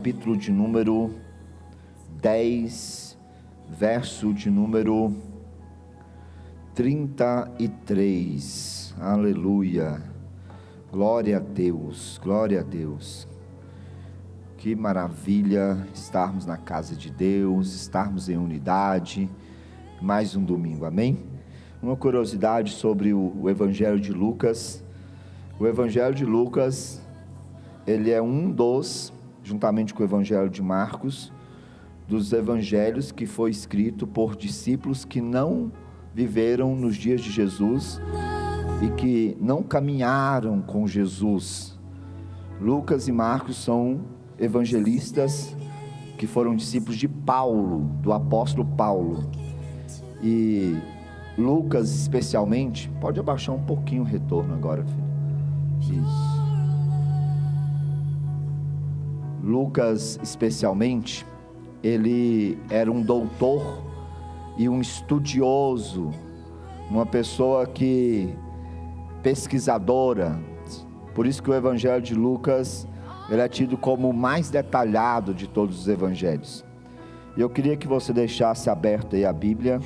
Capítulo de número 10, verso de número 33, aleluia, glória a Deus, glória a Deus. Que maravilha estarmos na casa de Deus, estarmos em unidade, mais um domingo, amém? Uma curiosidade sobre o Evangelho de Lucas. O Evangelho de Lucas, ele é um dos, juntamente com o Evangelho de Marcos, dos evangelhos que foi escrito por discípulos que não viveram nos dias de Jesus e que não caminharam com Jesus. Lucas e Marcos são evangelistas que foram discípulos de Paulo, do apóstolo Paulo. E Lucas especialmente, pode abaixar um pouquinho o retorno agora, filho. Isso. Lucas especialmente, ele era um doutor e um estudioso, uma pessoa pesquisadora. Por isso que o Evangelho de Lucas, ele é tido como o mais detalhado de todos os evangelhos. E eu queria que você deixasse aberta aí a Bíblia,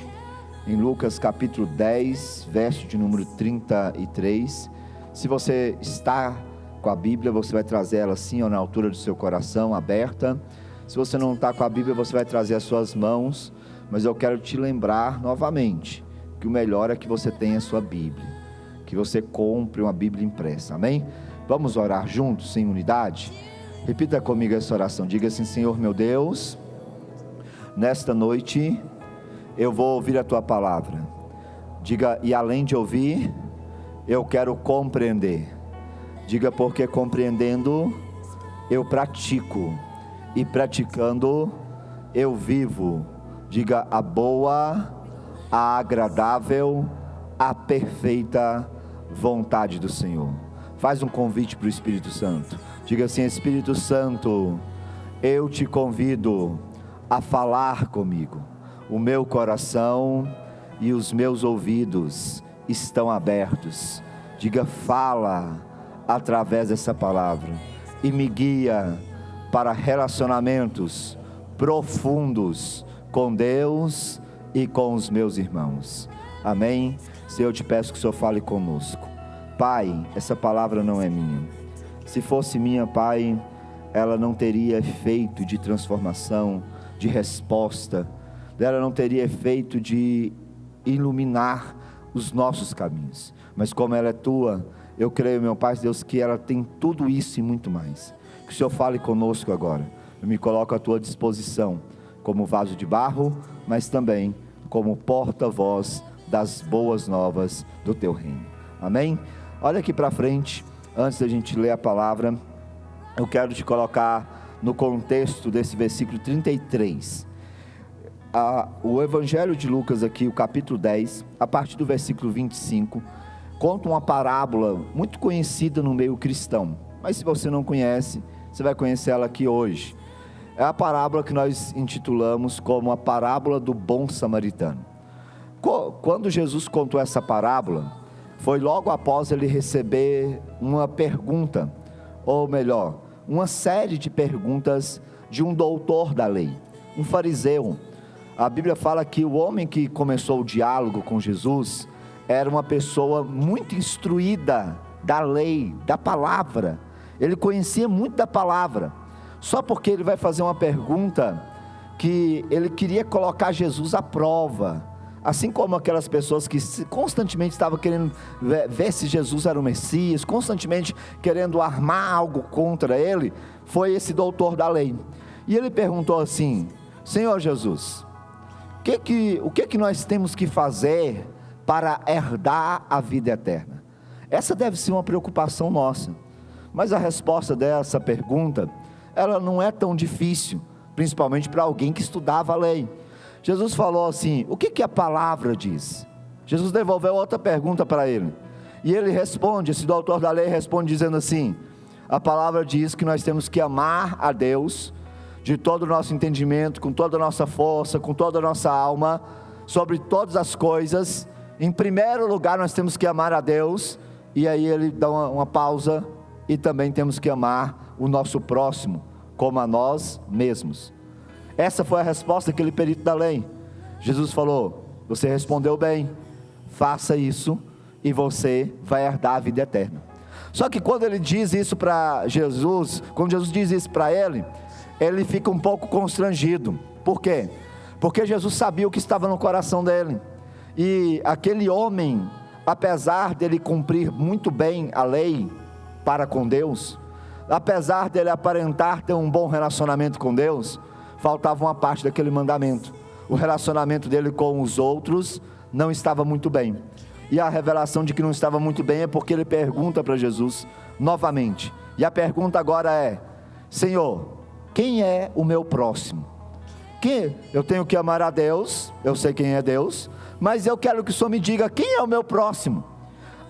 em Lucas capítulo 10, verso de número 33. Se você está com a Bíblia, você vai trazer ela assim, ó, na altura do seu coração, aberta. Se você não está com a Bíblia, você vai trazer as suas mãos, mas eu quero te lembrar novamente, que o melhor é que você tenha a sua Bíblia, que você compre uma Bíblia impressa, amém? Vamos orar juntos, em unidade? Repita comigo essa oração, diga assim: Senhor meu Deus, nesta noite, eu vou ouvir a Tua palavra. Diga, e além de ouvir, eu quero compreender. Diga, porque compreendendo, eu pratico, e praticando, eu vivo. Diga, a boa, a agradável, a perfeita vontade do Senhor. Faz um convite para o Espírito Santo. Diga assim: Espírito Santo, eu te convido a falar comigo. O meu coração e os meus ouvidos estão abertos. Diga, fala através dessa palavra e me guia para relacionamentos profundos com Deus e com os meus irmãos, amém? Senhor, eu te peço que o Senhor fale conosco. Pai, essa palavra não é minha. Se fosse minha, Pai, ela não teria efeito de transformação, de resposta, ela não teria efeito de iluminar os nossos caminhos, mas como ela é tua, eu creio, meu Pai Deus, que ela tem tudo isso e muito mais. Que o Senhor fale conosco agora. Eu me coloco à tua disposição, como vaso de barro, mas também como porta-voz das boas novas do teu reino, amém? Olha aqui para frente, antes da gente ler a palavra, eu quero te colocar no contexto desse versículo 33. O Evangelho de Lucas aqui, o capítulo 10, a partir do versículo 25, conta uma parábola muito conhecida no meio cristão, mas se você não conhece, você vai conhecer ela aqui hoje. É a parábola que nós intitulamos como a parábola do bom samaritano. Quando Jesus contou essa parábola, foi logo após ele receber uma pergunta, ou melhor, uma série de perguntas de um doutor da lei, um fariseu. A Bíblia fala que o homem que começou o diálogo com Jesus era uma pessoa muito instruída da lei, da palavra. Ele conhecia muito da palavra. Só porque ele vai fazer uma pergunta que ele queria colocar Jesus à prova. Assim como aquelas pessoas que constantemente estavam querendo ver se Jesus era o Messias, constantemente querendo armar algo contra ele, foi esse doutor da lei. E ele perguntou assim: Senhor Jesus, o que nós temos que fazer para herdar a vida eterna? Essa deve ser uma preocupação nossa, mas a resposta dessa pergunta, ela não é tão difícil, principalmente para alguém que estudava a lei. Jesus falou assim: o que a palavra diz? Jesus devolveu outra pergunta para ele, e ele responde, esse doutor da lei responde dizendo assim: a palavra diz que nós temos que amar a Deus de todo o nosso entendimento, com toda a nossa força, com toda a nossa alma, sobre todas as coisas. Em primeiro lugar nós temos que amar a Deus, e aí ele dá uma pausa, e também temos que amar o nosso próximo como a nós mesmos. Essa foi a resposta daquele perito da lei. Jesus falou: você respondeu bem, faça isso e você vai herdar a vida eterna. Só que quando ele diz isso para Jesus, quando Jesus diz isso para ele fica um pouco constrangido. Por quê? Porque Jesus sabia o que estava no coração dele. E aquele homem, apesar dele cumprir muito bem a lei para com Deus, apesar dele aparentar ter um bom relacionamento com Deus, faltava uma parte daquele mandamento. O relacionamento dele com os outros não estava muito bem. E a revelação de que não estava muito bem é porque ele pergunta para Jesus novamente. E a pergunta agora é: Senhor, quem é o meu próximo? Eu tenho que amar a Deus, eu sei quem é Deus, mas eu quero que o Senhor me diga quem é o meu próximo.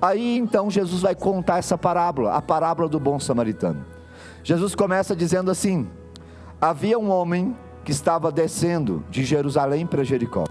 Aí então Jesus vai contar essa parábola, a parábola do bom samaritano. Jesus começa dizendo assim: havia um homem que estava descendo de Jerusalém para Jericó.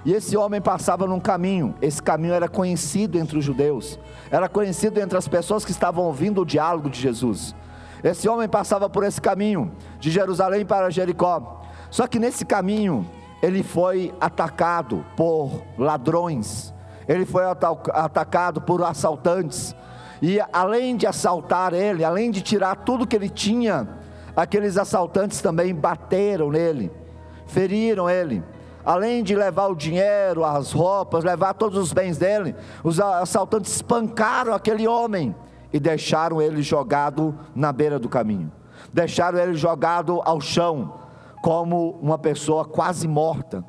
E esse homem passava num caminho. Esse caminho era conhecido entre os judeus, era conhecido entre as pessoas que estavam ouvindo o diálogo de Jesus. Esse homem passava por esse caminho, de Jerusalém para Jericó. Só que nesse caminho, ele foi atacado por ladrões, ele foi atacado por assaltantes. E além de assaltar ele, além de tirar tudo que ele tinha, aqueles assaltantes também bateram nele, feriram ele. Além de levar o dinheiro, as roupas, levar todos os bens dele, os assaltantes espancaram aquele homem e deixaram ele jogado na beira do caminho. Deixaram ele jogado ao chão, como uma pessoa quase morta,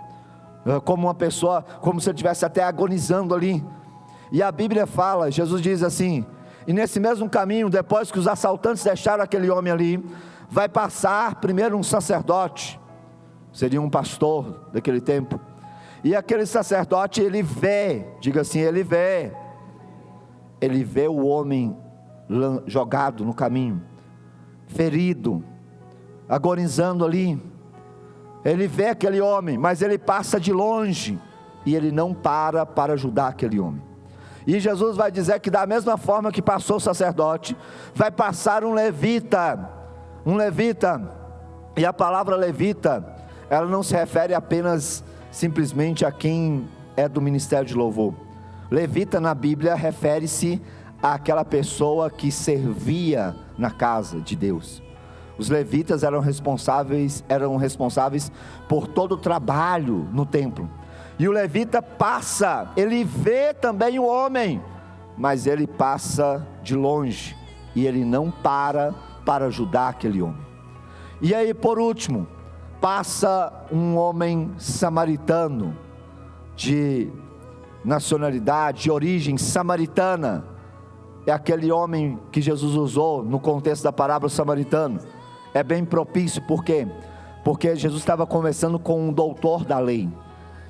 como se ele estivesse até agonizando ali. E a Bíblia fala, Jesus diz assim: e nesse mesmo caminho, depois que os assaltantes deixaram aquele homem ali, vai passar primeiro um sacerdote, seria um pastor daquele tempo. E aquele sacerdote, ele vê, diga assim, ele vê o homem jogado no caminho, ferido, agonizando ali. Ele vê aquele homem, mas ele passa de longe, e ele não para ajudar aquele homem. E Jesus vai dizer que da mesma forma que passou o sacerdote, vai passar um levita, e a palavra levita, ela não se refere apenas simplesmente a quem é do ministério de louvor. Levita na Bíblia refere-se àquela pessoa que servia na casa de Deus. Os levitas eram responsáveis por todo o trabalho no templo. E o levita passa, ele vê também o homem, mas ele passa de longe, e ele não para ajudar aquele homem. E aí, por último, passa um homem samaritano, de nacionalidade, de origem samaritana. É aquele homem que Jesus usou no contexto da parábola samaritano. É bem propício, por quê? Porque Jesus estava conversando com um doutor da lei,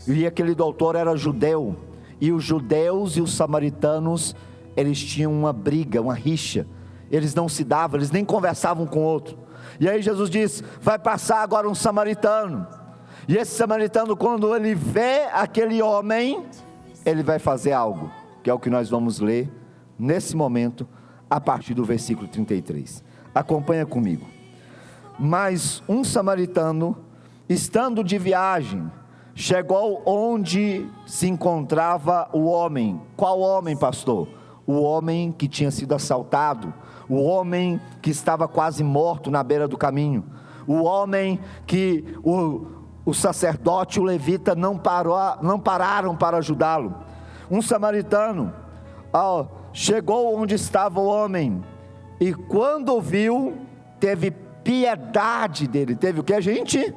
e aquele doutor era judeu, e os judeus e os samaritanos, eles tinham uma briga, uma rixa, eles não se davam, eles nem conversavam com o outro. E aí Jesus diz: vai passar agora um samaritano, e esse samaritano, quando ele vê aquele homem, ele vai fazer algo, que é o que nós vamos ler nesse momento, a partir do versículo 33, acompanha comigo. Mas um samaritano, estando de viagem, chegou onde se encontrava o homem. Qual homem, pastor? O homem que tinha sido assaltado, o homem que estava quase morto na beira do caminho, o homem que o sacerdote e o levita não pararam para ajudá-lo. Um samaritano chegou onde estava o homem, e quando viu, teve piedade dele. Teve o que, gente?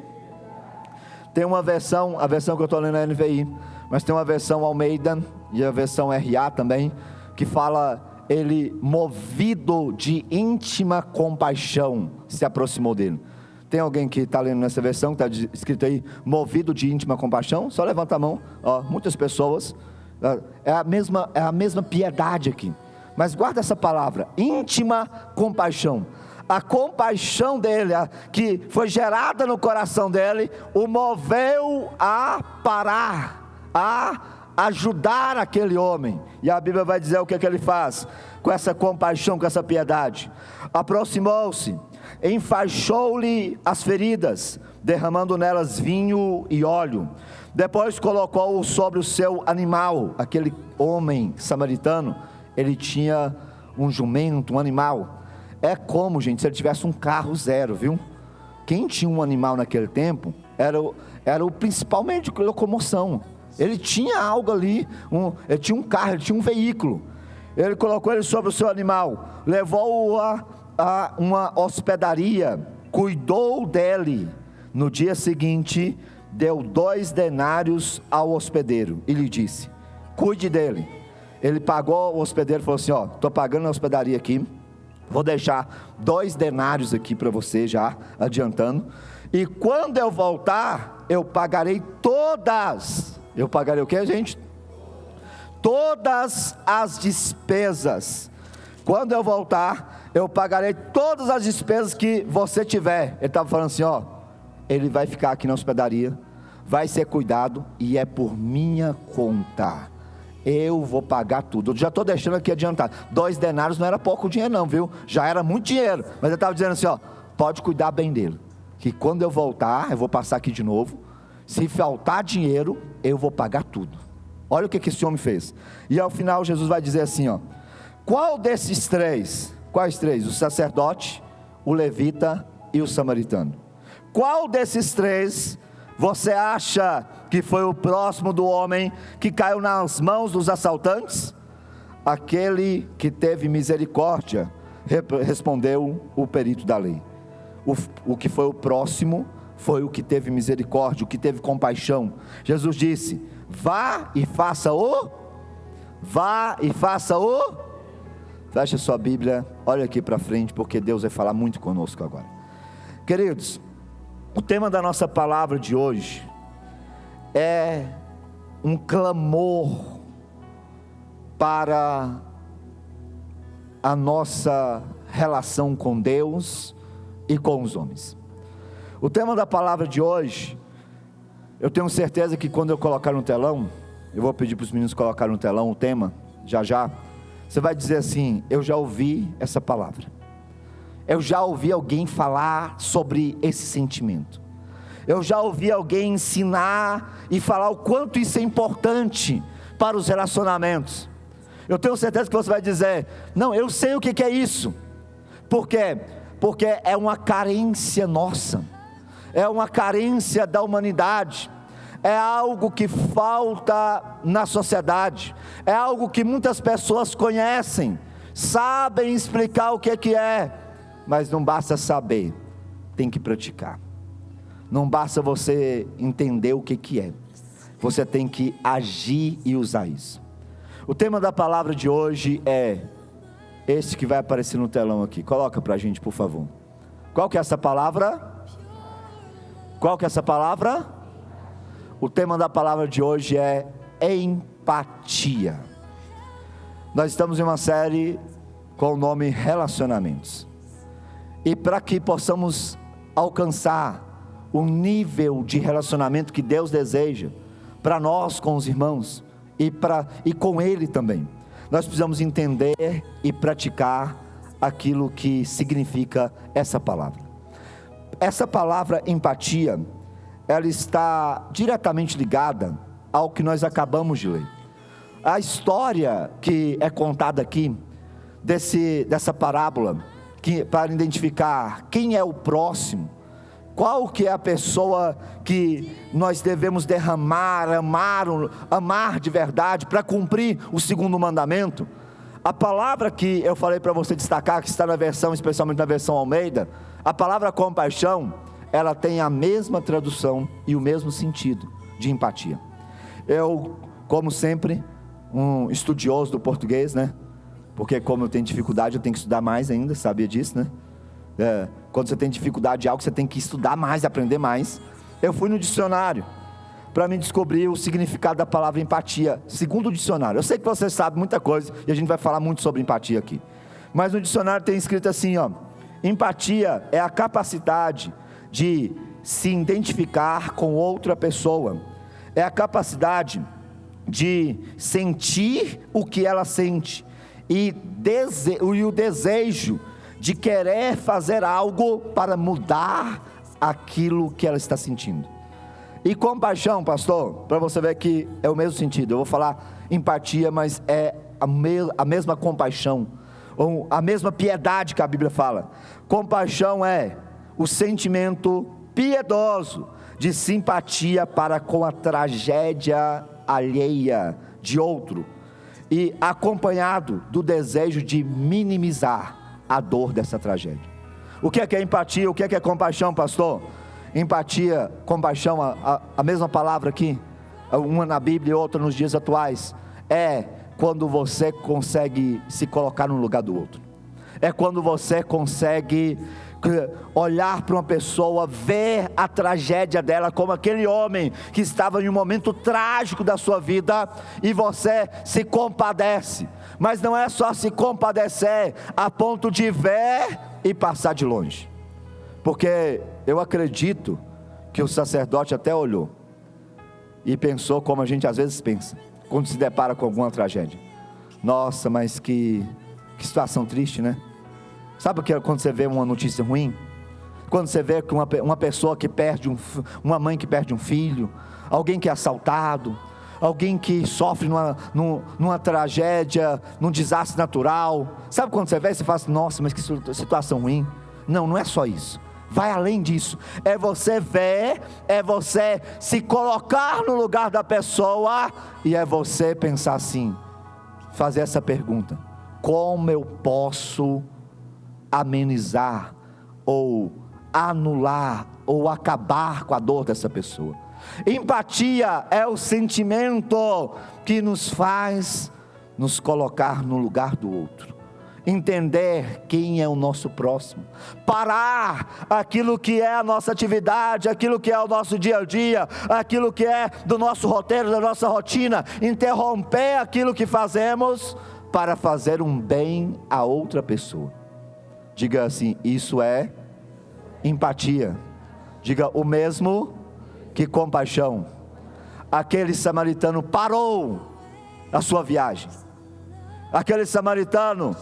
Tem uma versão, a versão que eu estou lendo na NVI, mas tem uma versão Almeida e a versão RA também, que fala: ele, movido de íntima compaixão, se aproximou dele. Tem alguém que está lendo nessa versão, que está escrito aí, movido de íntima compaixão? Só levanta a mão. Muitas pessoas, é a mesma piedade aqui, mas guarda essa palavra, íntima compaixão. A compaixão dele, que foi gerada no coração dele, o moveu a parar, a ajudar aquele homem. E a Bíblia vai dizer o que ele faz com essa compaixão, com essa piedade. Aproximou-se, enfaixou-lhe as feridas, derramando nelas vinho e óleo. Depois colocou-o sobre o seu animal. Aquele homem samaritano, ele tinha um jumento, um animal. É como, gente, se ele tivesse um carro zero, viu? Quem tinha um animal naquele tempo, era o principal meio de locomoção. Ele tinha algo ali, ele tinha um carro, ele tinha um veículo. Ele colocou ele sobre o seu animal, levou-o a uma hospedaria, cuidou dele. No dia seguinte, deu 2 denários ao hospedeiro e lhe disse: cuide dele. Ele pagou o hospedeiro e falou assim: estou pagando a hospedaria aqui, vou deixar 2 denários aqui para você, já adiantando, e quando eu voltar, eu pagarei todas. Eu pagarei o que, gente? Todas as despesas. Quando eu voltar, eu pagarei todas as despesas que você tiver. Ele estava falando assim, ele vai ficar aqui na hospedaria, vai ser cuidado, e é por minha conta. Eu vou pagar tudo. Eu já estou deixando aqui adiantado. 2 denários não era pouco dinheiro não, viu? Já era muito dinheiro. Mas ele estava dizendo assim, pode cuidar bem dele, que quando eu voltar, eu vou passar aqui de novo. Se faltar dinheiro, eu vou pagar tudo. Olha o que esse homem fez. E ao final Jesus vai dizer assim, qual desses 3? Quais 3? O sacerdote, o levita e o samaritano. Qual desses 3 você acha que foi o próximo do homem que caiu nas mãos dos assaltantes? Aquele que teve misericórdia, respondeu o perito da lei. O que foi o próximo foi o que teve misericórdia, o que teve compaixão. Jesus disse: vá e faça o. Feche a sua Bíblia, olha aqui para frente, porque Deus vai falar muito conosco agora. Queridos, o tema da nossa palavra de hoje é um clamor para a nossa relação com Deus e com os homens. O tema da palavra de hoje, eu tenho certeza que quando eu colocar no telão, eu vou pedir para os meninos colocarem no telão o tema, já, você vai dizer assim: eu já ouvi essa palavra, eu já ouvi alguém falar sobre esse sentimento, eu já ouvi alguém ensinar e falar o quanto isso é importante para os relacionamentos. Eu tenho certeza que você vai dizer: não, eu sei o que é isso. Por quê? Porque é uma carência nossa, é uma carência da humanidade, é algo que falta na sociedade, é algo que muitas pessoas conhecem, sabem explicar o que é, mas não basta saber, tem que praticar. Não basta você entender o que é, você tem que agir e usar isso. O tema da palavra de hoje é esse que vai aparecer no telão aqui. Coloca pra gente, por favor. Qual que é essa palavra? Qual que é essa palavra? O tema da palavra de hoje é empatia. Nós estamos em uma série com o nome Relacionamentos. E para que possamos alcançar o nível de relacionamento que Deus deseja para nós com os irmãos e com Ele também, nós precisamos entender e praticar aquilo que significa essa palavra. Essa palavra empatia, ela está diretamente ligada ao que nós acabamos de ler. A história que é contada aqui, dessa parábola, para identificar quem é o próximo, qual que é a pessoa que nós devemos derramar, amar de verdade, para cumprir o 2º mandamento. A palavra que eu falei para você destacar, que está na versão, especialmente na versão Almeida, a palavra compaixão, ela tem a mesma tradução e o mesmo sentido de empatia. Eu, como sempre, um estudioso do português, né? Porque como eu tenho dificuldade, eu tenho que estudar mais ainda, sabia disso, né? Quando você tem dificuldade de algo, você tem que estudar mais, aprender mais. Eu fui no dicionário para me descobrir o significado da palavra empatia, segundo o dicionário. Eu sei que você sabe muita coisa e a gente vai falar muito sobre empatia aqui, mas no dicionário tem escrito assim, empatia é a capacidade de se identificar com outra pessoa, é a capacidade de sentir o que ela sente e o desejo de querer fazer algo para mudar aquilo que ela está sentindo. E compaixão, pastor, para você ver que é o mesmo sentido. Eu vou falar empatia, mas é a mesma compaixão, ou a mesma piedade que a Bíblia fala. Compaixão é o sentimento piedoso de simpatia para com a tragédia alheia de outro, e acompanhado do desejo de minimizar a dor dessa tragédia. O que é empatia? O que é compaixão, pastor? Empatia, compaixão, a mesma palavra aqui, uma na Bíblia e outra nos dias atuais, é quando você consegue se colocar no lugar do outro, é quando você consegue olhar para uma pessoa, ver a tragédia dela, como aquele homem que estava em um momento trágico da sua vida, e você se compadece, mas não é só se compadecer a ponto de ver e passar de longe, porque eu acredito que o sacerdote até olhou e pensou como a gente às vezes pensa, quando se depara com alguma tragédia. Nossa, mas que situação triste, né? Sabe o que é quando você vê uma notícia ruim? Quando você vê que uma pessoa que perde uma mãe que perde um filho, alguém que é assaltado, alguém que sofre numa tragédia, num desastre natural. Sabe quando você vê e você fala assim, nossa, mas que situação ruim. Não é só isso, vai além disso, é você ver, é você se colocar no lugar da pessoa, e é você pensar assim, fazer essa pergunta: como eu posso amenizar, ou anular, ou acabar com a dor dessa pessoa? Empatia é o sentimento que nos faz nos colocar no lugar do outro, entender quem é o nosso próximo, parar aquilo que é a nossa atividade, aquilo que é o nosso dia a dia, aquilo que é do nosso roteiro, da nossa rotina, interromper aquilo que fazemos para fazer um bem a outra pessoa. Diga assim, isso é empatia. Diga, o mesmo que compaixão. Aquele samaritano parou a sua viagem, aquele samaritano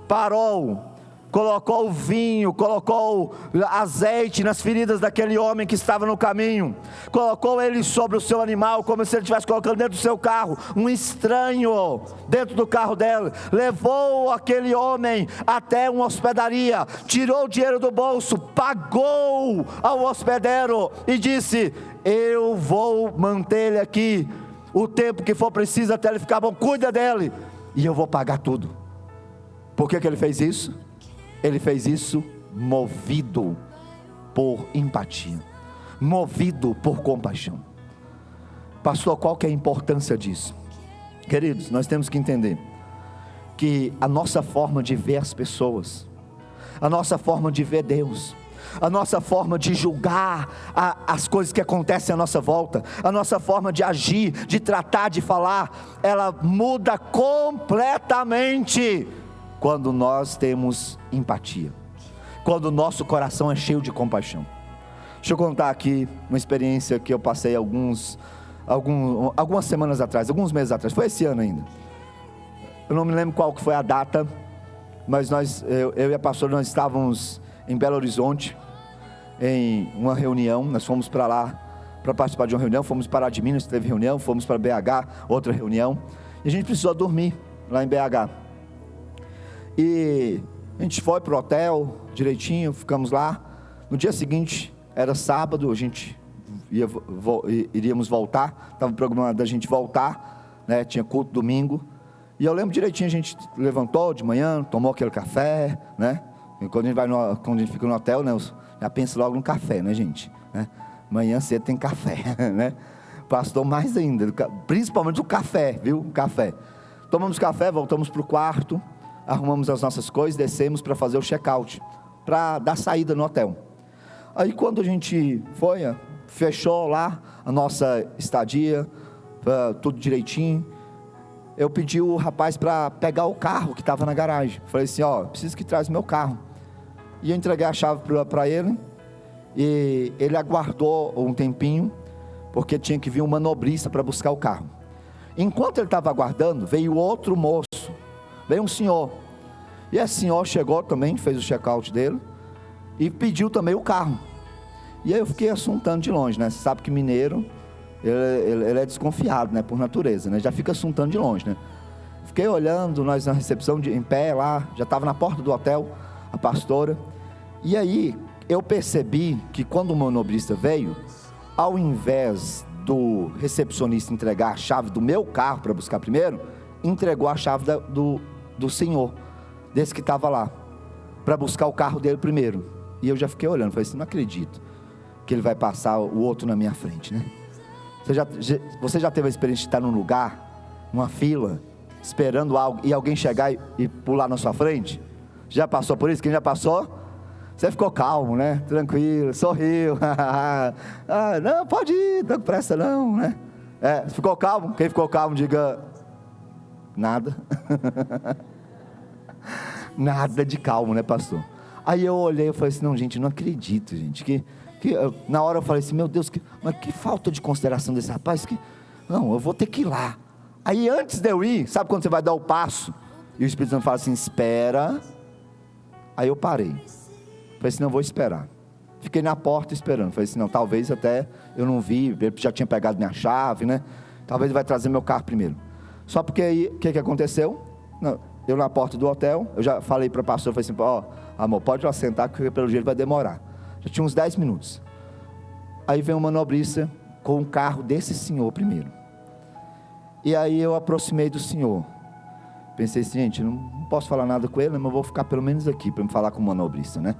parou, colocou vinho, colocou azeite nas feridas daquele homem que estava no caminho, colocou ele sobre o seu animal, como se ele estivesse colocando dentro do seu carro, um estranho dentro do carro dele, levou aquele homem até uma hospedaria, tirou o dinheiro do bolso, pagou ao hospedeiro e disse: eu vou manter ele aqui o tempo que for preciso até ele ficar bom, cuida dele, e eu vou pagar tudo. Por que ele fez isso? Ele fez isso movido por empatia, movido por compaixão. Pastor, qual que é a importância disso? Queridos, nós temos que entender que a nossa forma de ver as pessoas, a nossa forma de ver Deus, a nossa forma de julgar as coisas que acontecem à nossa volta, a nossa forma de agir, de tratar, de falar, ela muda completamente quando nós temos empatia, quando o nosso coração é cheio de compaixão. Deixa eu contar aqui uma experiência que eu passei algumas semanas atrás, alguns meses atrás, foi esse ano ainda. Eu não me lembro qual que foi a data, mas eu e a pastora, nós estávamos em Belo Horizonte, em uma reunião. Nós fomos para lá para participar de uma reunião, fomos para de Minas, teve reunião, fomos para BH, outra reunião, e a gente precisou dormir lá em BH. E a gente foi para o hotel direitinho, ficamos lá. No dia seguinte, era sábado, a gente iríamos voltar, estava programado da gente voltar, né? Tinha culto domingo. E eu lembro direitinho, a gente levantou de manhã, tomou aquele café, né? E quando a gente fica no hotel, né? Já pensa logo no café, né, gente? Né? Manhã cedo tem café, né? Pastor, mais ainda, principalmente o café, viu? O café. Tomamos café, voltamos para o quarto, arrumamos as nossas coisas, descemos para fazer o check-out, para dar saída no hotel. Aí quando a gente foi, fechou lá a nossa estadia, tudo direitinho, eu pedi o rapaz para pegar o carro que estava na garagem. Falei assim, preciso que traz meu carro. E eu entreguei a chave para ele, e ele aguardou um tempinho, porque tinha que vir um manobrista para buscar o carro. Enquanto ele estava aguardando, veio outro moço, veio um senhor, E esse senhor chegou também, fez o check-out dele e pediu também o carro. E aí eu fiquei assuntando de longe, né? Você sabe que mineiro, ele é desconfiado, né? Por natureza, né? Já fica assuntando de longe, né? Fiquei olhando, nós na recepção, em pé lá, já estava na porta do hotel, a pastora. E aí eu percebi que quando o manobrista veio, ao invés do recepcionista entregar a chave do meu carro para buscar primeiro, entregou a chave do senhor, desse que estava lá, para buscar o carro dele primeiro. E eu já fiquei olhando, falei assim, não acredito que ele vai passar o outro na minha frente, né? Você já teve a experiência de estar num lugar, numa fila, esperando algo, e alguém chegar e pular na sua frente? Já passou por isso? Quem já passou? Você ficou calmo, né? Tranquilo, sorriu. Não, pode ir, não presta não, né? Ficou calmo? Quem ficou calmo, diga... Nada. Nada de calmo, né, pastor? Aí eu olhei e falei assim, não, gente, não acredito, gente, na hora eu falei assim, meu Deus, mas que falta de consideração desse rapaz, não, eu vou ter que ir lá. Aí antes de eu ir, sabe quando você vai dar o passo, e o Espírito Santo fala assim, espera. Aí eu parei, falei assim, não, vou esperar. Fiquei na porta esperando, falei assim, não, talvez até eu não vi, ele já tinha pegado minha chave, né, talvez ele vai trazer meu carro primeiro. Só porque aí, o que aconteceu? Não, eu na porta do hotel, eu já falei para a pastora, falei assim, amor, pode lá sentar, que pelo jeito vai demorar. Já tinha uns 10 minutos. Aí vem um manobrista com um carro desse senhor primeiro. E aí eu aproximei do senhor. Pensei assim, gente, não posso falar nada com ele, mas eu vou ficar pelo menos aqui para me falar com o manobrista, né?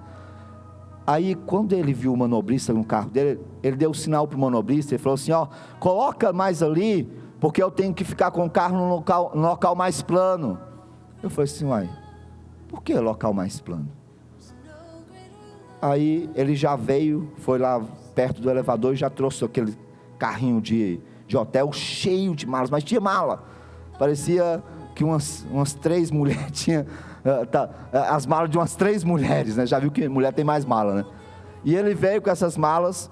Aí quando ele viu o manobrista no carro dele, ele deu o sinal para o manobrista, ele falou assim, coloca mais ali, porque eu tenho que ficar com o carro no local mais plano. Eu falei assim, por que local mais plano? Aí ele já veio, foi lá perto do elevador e já trouxe aquele carrinho de hotel cheio de malas, mas tinha mala, parecia que umas 3 mulheres, tinha as malas de umas 3 mulheres, né? Já viu que mulher tem mais mala, né? E ele veio com essas malas,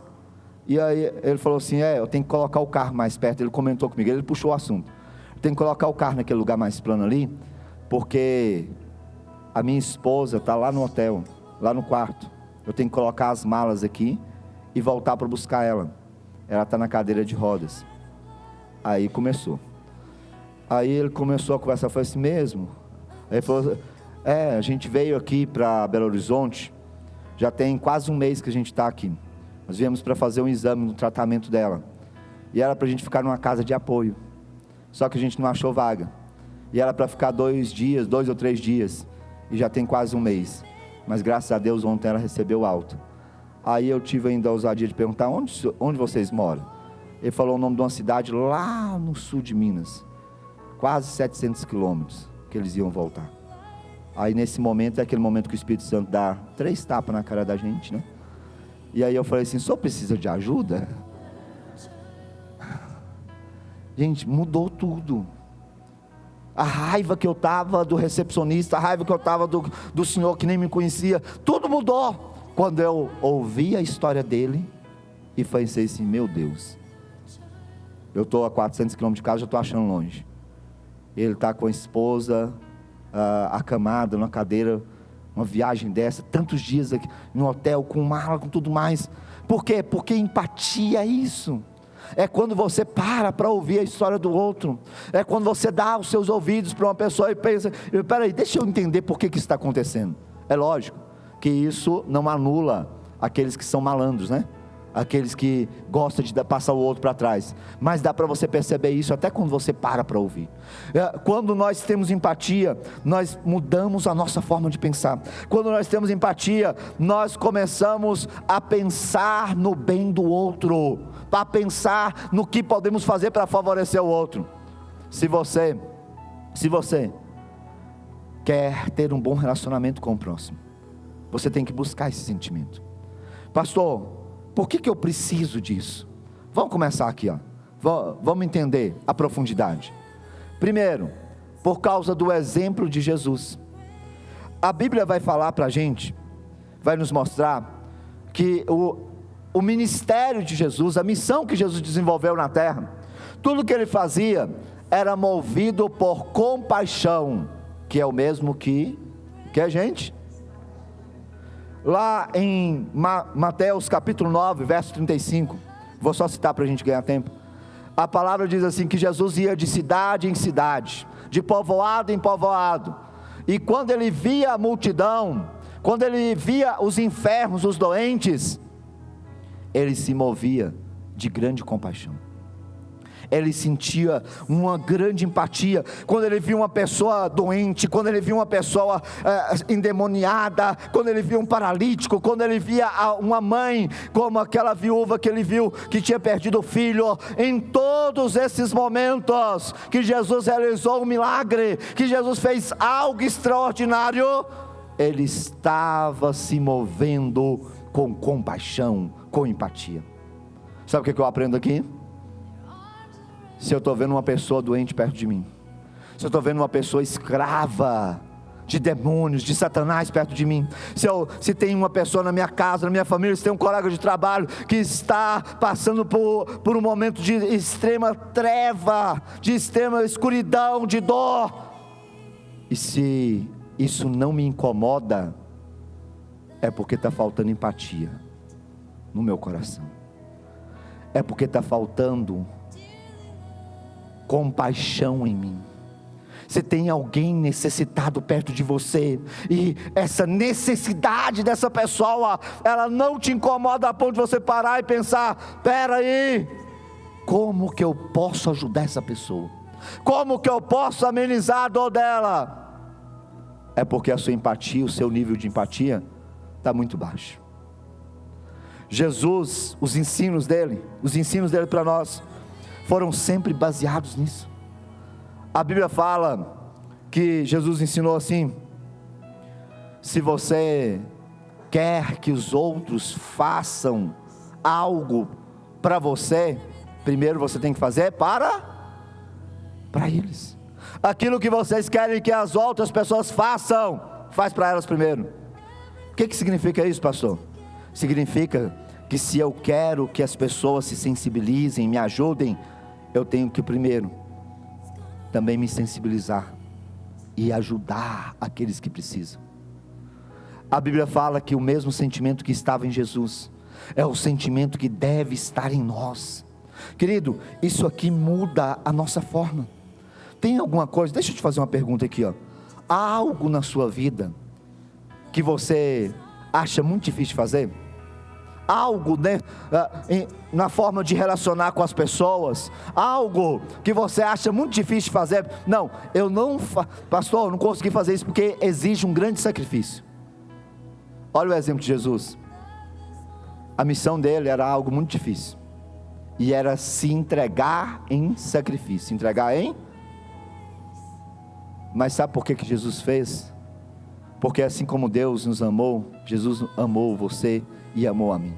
e aí ele falou assim, eu tenho que colocar o carro mais perto, ele comentou comigo, ele puxou o assunto, tem que colocar o carro naquele lugar mais plano ali, porque a minha esposa está lá no hotel, lá no quarto, eu tenho que colocar as malas aqui e voltar para buscar ela está na cadeira de rodas. Aí começou, aí ele começou a conversar, eu falei assim mesmo? Aí ele falou, a gente veio aqui para Belo Horizonte, já tem quase um mês que a gente está aqui, nós viemos para fazer um exame no tratamento dela, e era para a gente ficar numa casa de apoio, só que a gente não achou vaga, e era para ficar 2 ou 3 dias, e já tem quase um mês, mas graças a Deus ontem ela recebeu alta. Aí eu tive ainda a ousadia de perguntar, onde vocês moram? Ele falou o nome de uma cidade lá no sul de Minas, quase 700 quilômetros, que eles iam voltar. Aí nesse momento, é aquele momento que o Espírito Santo dá 3 tapas na cara da gente, né? E aí eu falei assim, só precisa de ajuda? Gente, mudou tudo. A raiva que eu estava do recepcionista, a raiva que eu estava do senhor que nem me conhecia, tudo mudou quando eu ouvi a história dele e pensei assim, meu Deus, eu estou a 400 quilômetros de casa, já estou achando longe. Ele está com a esposa acamada numa cadeira, uma viagem dessa, tantos dias aqui no hotel, com mala, com tudo mais. Por quê? Porque empatia é isso. É quando você para ouvir a história do outro, é quando você dá os seus ouvidos para uma pessoa e pensa, peraí, deixa eu entender por que isso está acontecendo. É lógico que isso não anula aqueles que são malandros, né? Aqueles que gostam de passar o outro para trás, mas dá para você perceber isso até quando você para ouvir. Quando nós temos empatia, nós mudamos a nossa forma de pensar. Quando nós temos empatia, nós começamos a pensar no bem do outro, para pensar no que podemos fazer para favorecer o outro. Se você quer ter um bom relacionamento com o próximo, você tem que buscar esse sentimento. Pastor, por que eu preciso disso? Vamos começar aqui, vamos entender a profundidade. Primeiro, por causa do exemplo de Jesus. A Bíblia vai falar para a gente, vai nos mostrar que o ministério de Jesus, a missão que Jesus desenvolveu na terra, tudo que ele fazia era movido por compaixão, que é o mesmo que Quer, gente? Lá em Mateus capítulo 9, verso 35, vou só citar para a gente ganhar tempo. A palavra diz assim, que Jesus ia de cidade em cidade, de povoado em povoado, e quando ele via a multidão, quando ele via os enfermos, os doentes, ele se movia de grande compaixão. Ele sentia uma grande empatia, quando ele via uma pessoa doente, quando ele via uma pessoa endemoniada, quando ele via um paralítico, quando ele via uma mãe, como aquela viúva que ele viu, que tinha perdido o filho. Em todos esses momentos, que Jesus realizou um milagre, que Jesus fez algo extraordinário, ele estava se movendo com compaixão, com empatia. Sabe o que eu aprendo aqui? Se eu estou vendo uma pessoa doente perto de mim, se eu estou vendo uma pessoa escrava de demônios, de Satanás perto de mim, se tem uma pessoa na minha casa, na minha família, se tem um colega de trabalho que está passando por um momento de extrema treva, de extrema escuridão, de dor, e se isso não me incomoda, é porque está faltando empatia no meu coração, é porque está faltando compaixão em mim. Se tem alguém necessitado perto de você, e essa necessidade dessa pessoa, ela não te incomoda a ponto de você parar e pensar: espera aí, como que eu posso ajudar essa pessoa? Como que eu posso amenizar a dor dela? É porque a sua empatia, o seu nível de empatia está muito baixo. Jesus, os ensinos dele para nós, foram sempre baseados nisso. A Bíblia fala que Jesus ensinou assim: se você quer que os outros façam algo para você, primeiro você tem que fazer para eles. Aquilo que vocês querem que as outras pessoas façam, faz para elas primeiro. O que significa isso, pastor? Significa que se eu quero que as pessoas se sensibilizem, me ajudem, eu tenho que primeiro também me sensibilizar e ajudar aqueles que precisam. A Bíblia fala que o mesmo sentimento que estava em Jesus é o sentimento que deve estar em nós. Querido, isso aqui muda a nossa forma. Tem alguma coisa, deixa eu te fazer uma pergunta aqui, ó. Há algo na sua vida que você acha muito difícil de fazer? Algo, né, na forma de relacionar com as pessoas, algo que você acha muito difícil de fazer? Não, pastor, eu não consegui fazer isso porque exige um grande sacrifício. Olha o exemplo de Jesus. A missão dele era algo muito difícil, e era se entregar em sacrifício. Mas sabe por que Jesus fez? Porque assim como Deus nos amou, Jesus amou você e amou a mim.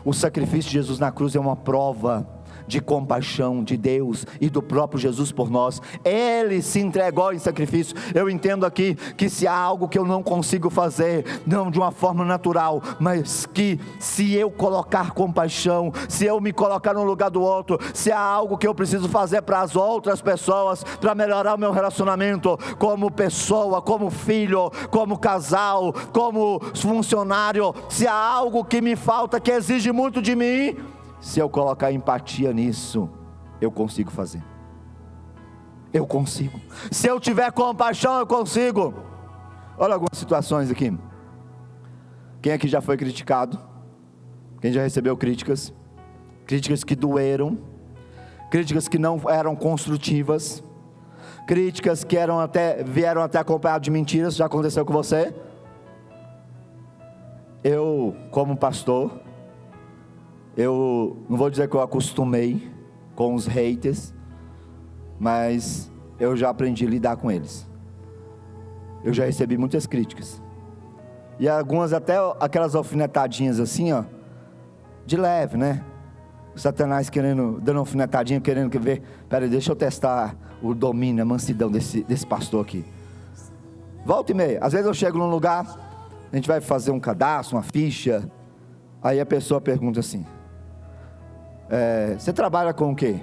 O sacrifício de Jesus na cruz é uma prova de compaixão de Deus e do próprio Jesus por nós. Ele se entregou em sacrifício. Eu entendo aqui que se há algo que eu não consigo fazer, não de uma forma natural, mas que se eu colocar compaixão, se eu me colocar no lugar do outro, se há algo que eu preciso fazer para as outras pessoas, para melhorar o meu relacionamento como pessoa, como filho, como casal, como funcionário, se há algo que me falta, que exige muito de mim, se eu colocar empatia nisso, eu consigo fazer. Eu consigo. Se eu tiver compaixão, eu consigo. Olha algumas situações aqui. Quem aqui já foi criticado? Quem já recebeu críticas? Críticas que doeram, críticas que não eram construtivas, críticas que vieram até acompanhadas de mentiras. Já aconteceu com você? Eu, como pastor, eu não vou dizer que eu acostumei com os haters, mas eu já aprendi a lidar com eles. Eu já recebi muitas críticas, e algumas até aquelas alfinetadinhas assim, ó, de leve, né? O Satanás dando uma alfinetadinha, querendo ver, peraí, deixa eu testar o domínio, a mansidão desse pastor aqui. Volta e meia, às vezes eu chego num lugar, a gente vai fazer um cadastro, uma ficha, aí a pessoa pergunta assim: você trabalha com o quê?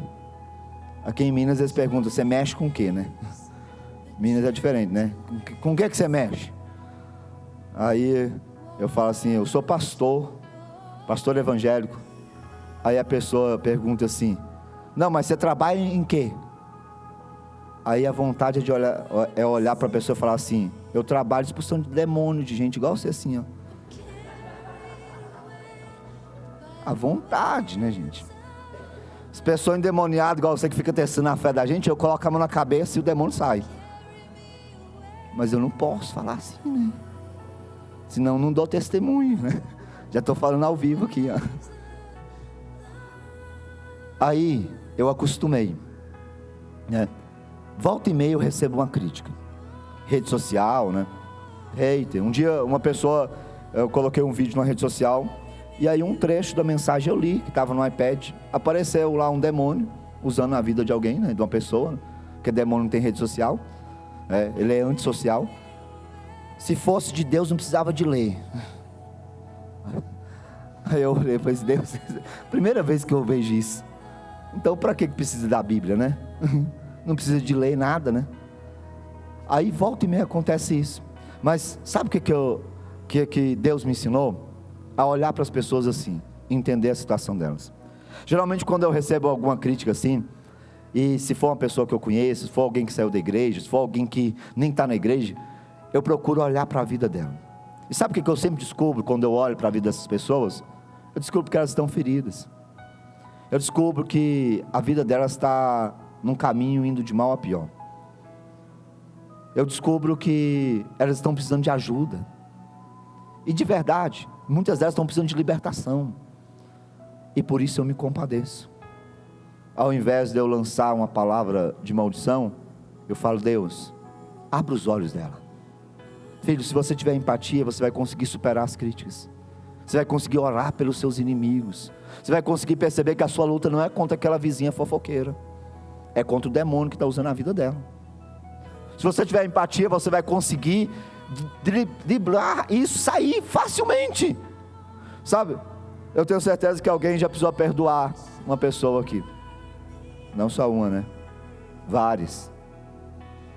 Aqui em Minas eles perguntam: você mexe com o quê, né? Minas é diferente, né? Com o que você mexe? Aí eu falo assim, eu sou pastor evangélico. Aí a pessoa pergunta assim, não, mas você trabalha em quê? Aí a vontade é olhar para a pessoa e falar assim, eu trabalho expulsão de demônio, de gente igual você assim, ó. A vontade, né, gente? As pessoas endemoniadas, igual você que fica testando a fé da gente, eu coloco a mão na cabeça e o demônio sai. Mas eu não posso falar assim, né? Senão não dou testemunho, né? Já estou falando ao vivo aqui, ó. Aí eu acostumei, né? Volta e meia eu recebo uma crítica. Rede social, né? Hater. Um dia uma pessoa, eu coloquei um vídeo na rede social, e aí um trecho da mensagem eu li, que estava no iPad, apareceu lá um demônio, usando a vida de alguém, né? De uma pessoa, né? Porque demônio não tem rede social, ele é antissocial. Se fosse de Deus não precisava de ler. Aí eu olhei e falei, Deus, primeira vez que eu vejo isso. Então para que precisa da Bíblia, né? Não precisa de ler nada, né? Aí volta e meia acontece isso. Mas sabe o que Deus me ensinou? A olhar para as pessoas assim, entender a situação delas. Geralmente quando eu recebo alguma crítica assim, e se for uma pessoa que eu conheço, se for alguém que saiu da igreja, se for alguém que nem está na igreja, eu procuro olhar para a vida dela. E sabe o que eu sempre descubro quando eu olho para a vida dessas pessoas? Eu descubro que elas estão feridas. Eu descubro que a vida delas está num caminho indo de mal a pior. Eu descubro que elas estão precisando de ajuda. E de verdade, muitas delas estão precisando de libertação. E por isso eu me compadeço. Ao invés de eu lançar uma palavra de maldição, eu falo, Deus, abra os olhos dela. Filho, se você tiver empatia, você vai conseguir superar as críticas. Você vai conseguir orar pelos seus inimigos. Você vai conseguir perceber que a sua luta não é contra aquela vizinha fofoqueira. É contra o demônio que está usando a vida dela. Se você tiver empatia, você vai conseguir driblar isso, sair facilmente. Sabe? Eu tenho certeza que alguém já precisou perdoar uma pessoa aqui. Não só uma, né? Várias.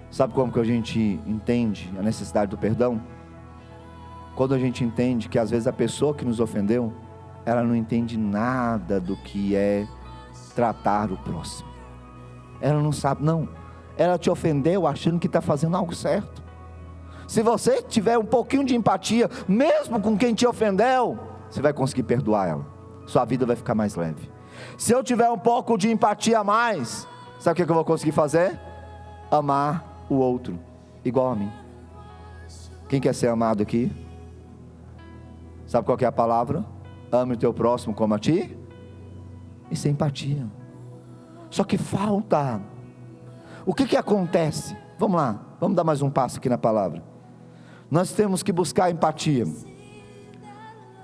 Sabe como que a gente entende a necessidade do perdão? Quando a gente entende que às vezes a pessoa que nos ofendeu, ela não entende nada do que é tratar o próximo. Ela não sabe, não. Ela te ofendeu achando que está fazendo algo certo. Se você tiver um pouquinho de empatia, mesmo com quem te ofendeu, você vai conseguir perdoar ela. Sua vida vai ficar mais leve. Se eu tiver um pouco de empatia a mais, sabe o que eu vou conseguir fazer? Amar o outro, igual a mim. Quem quer ser amado aqui? Sabe qual que é a palavra? Ame o teu próximo como a ti. Isso é empatia. Só que falta. O que acontece? Vamos lá, vamos dar mais um passo aqui na palavra. Nós temos que buscar empatia.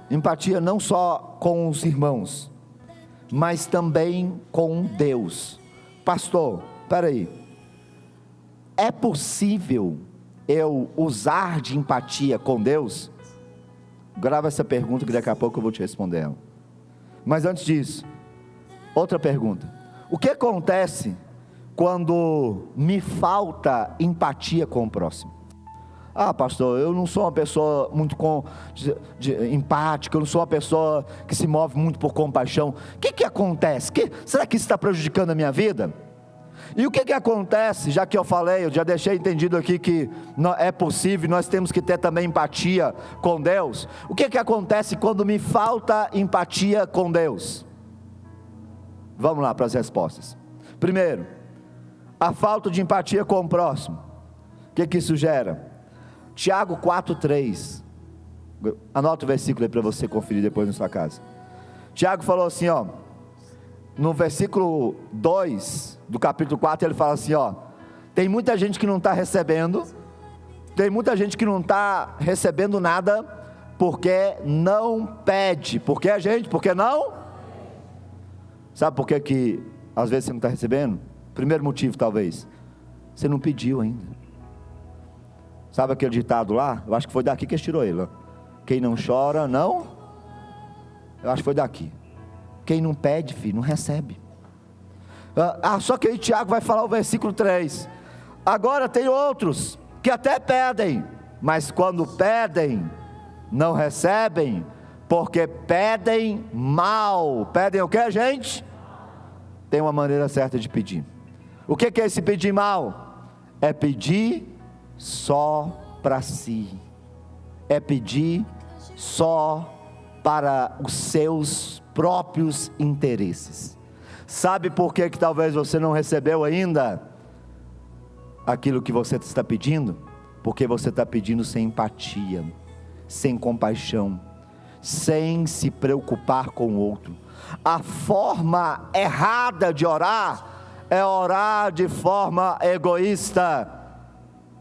Empatia não só com os irmãos, mas também com Deus. Pastor, espera aí. É possível eu usar de empatia com Deus? Grava essa pergunta que daqui a pouco eu vou te responder ela. Mas antes disso, outra pergunta. O que acontece quando me falta empatia com o próximo? Ah, pastor, eu não sou uma pessoa muito empática, eu não sou uma pessoa que se move muito por compaixão. O que acontece? Será que isso está prejudicando a minha vida? E o que acontece, já que eu falei, eu já deixei entendido aqui que é possível, nós temos que ter também empatia com Deus. O que acontece quando me falta empatia com Deus? Vamos lá para as respostas. Primeiro, a falta de empatia com o próximo. O que isso gera? Tiago 4,3. Anota o versículo aí para você conferir depois na sua casa. Tiago falou assim, ó. No versículo 2 do capítulo 4, ele fala assim, ó. Tem muita gente que não está recebendo. Tem muita gente que não está recebendo nada, porque não pede. Por que, gente? Porque não? Sabe por que às vezes você não está recebendo? Primeiro motivo, talvez, você não pediu ainda. Sabe aquele ditado lá? Eu acho que foi daqui que eles tirou ele, ó. Quem não chora, não? Eu acho que foi daqui. Quem não pede, filho, não recebe. Só que aí Tiago vai falar o versículo 3. Agora tem outros que até pedem, mas quando pedem, não recebem, porque pedem mal. Pedem o que, gente? Tem uma maneira certa de pedir. O que é esse pedir mal? É pedir só para si. É pedir só para os seus próprios interesses. Sabe por que talvez você não recebeu ainda aquilo que você está pedindo? Porque você está pedindo sem empatia, sem compaixão, sem se preocupar com o outro. A forma errada de orar é orar de forma egoísta.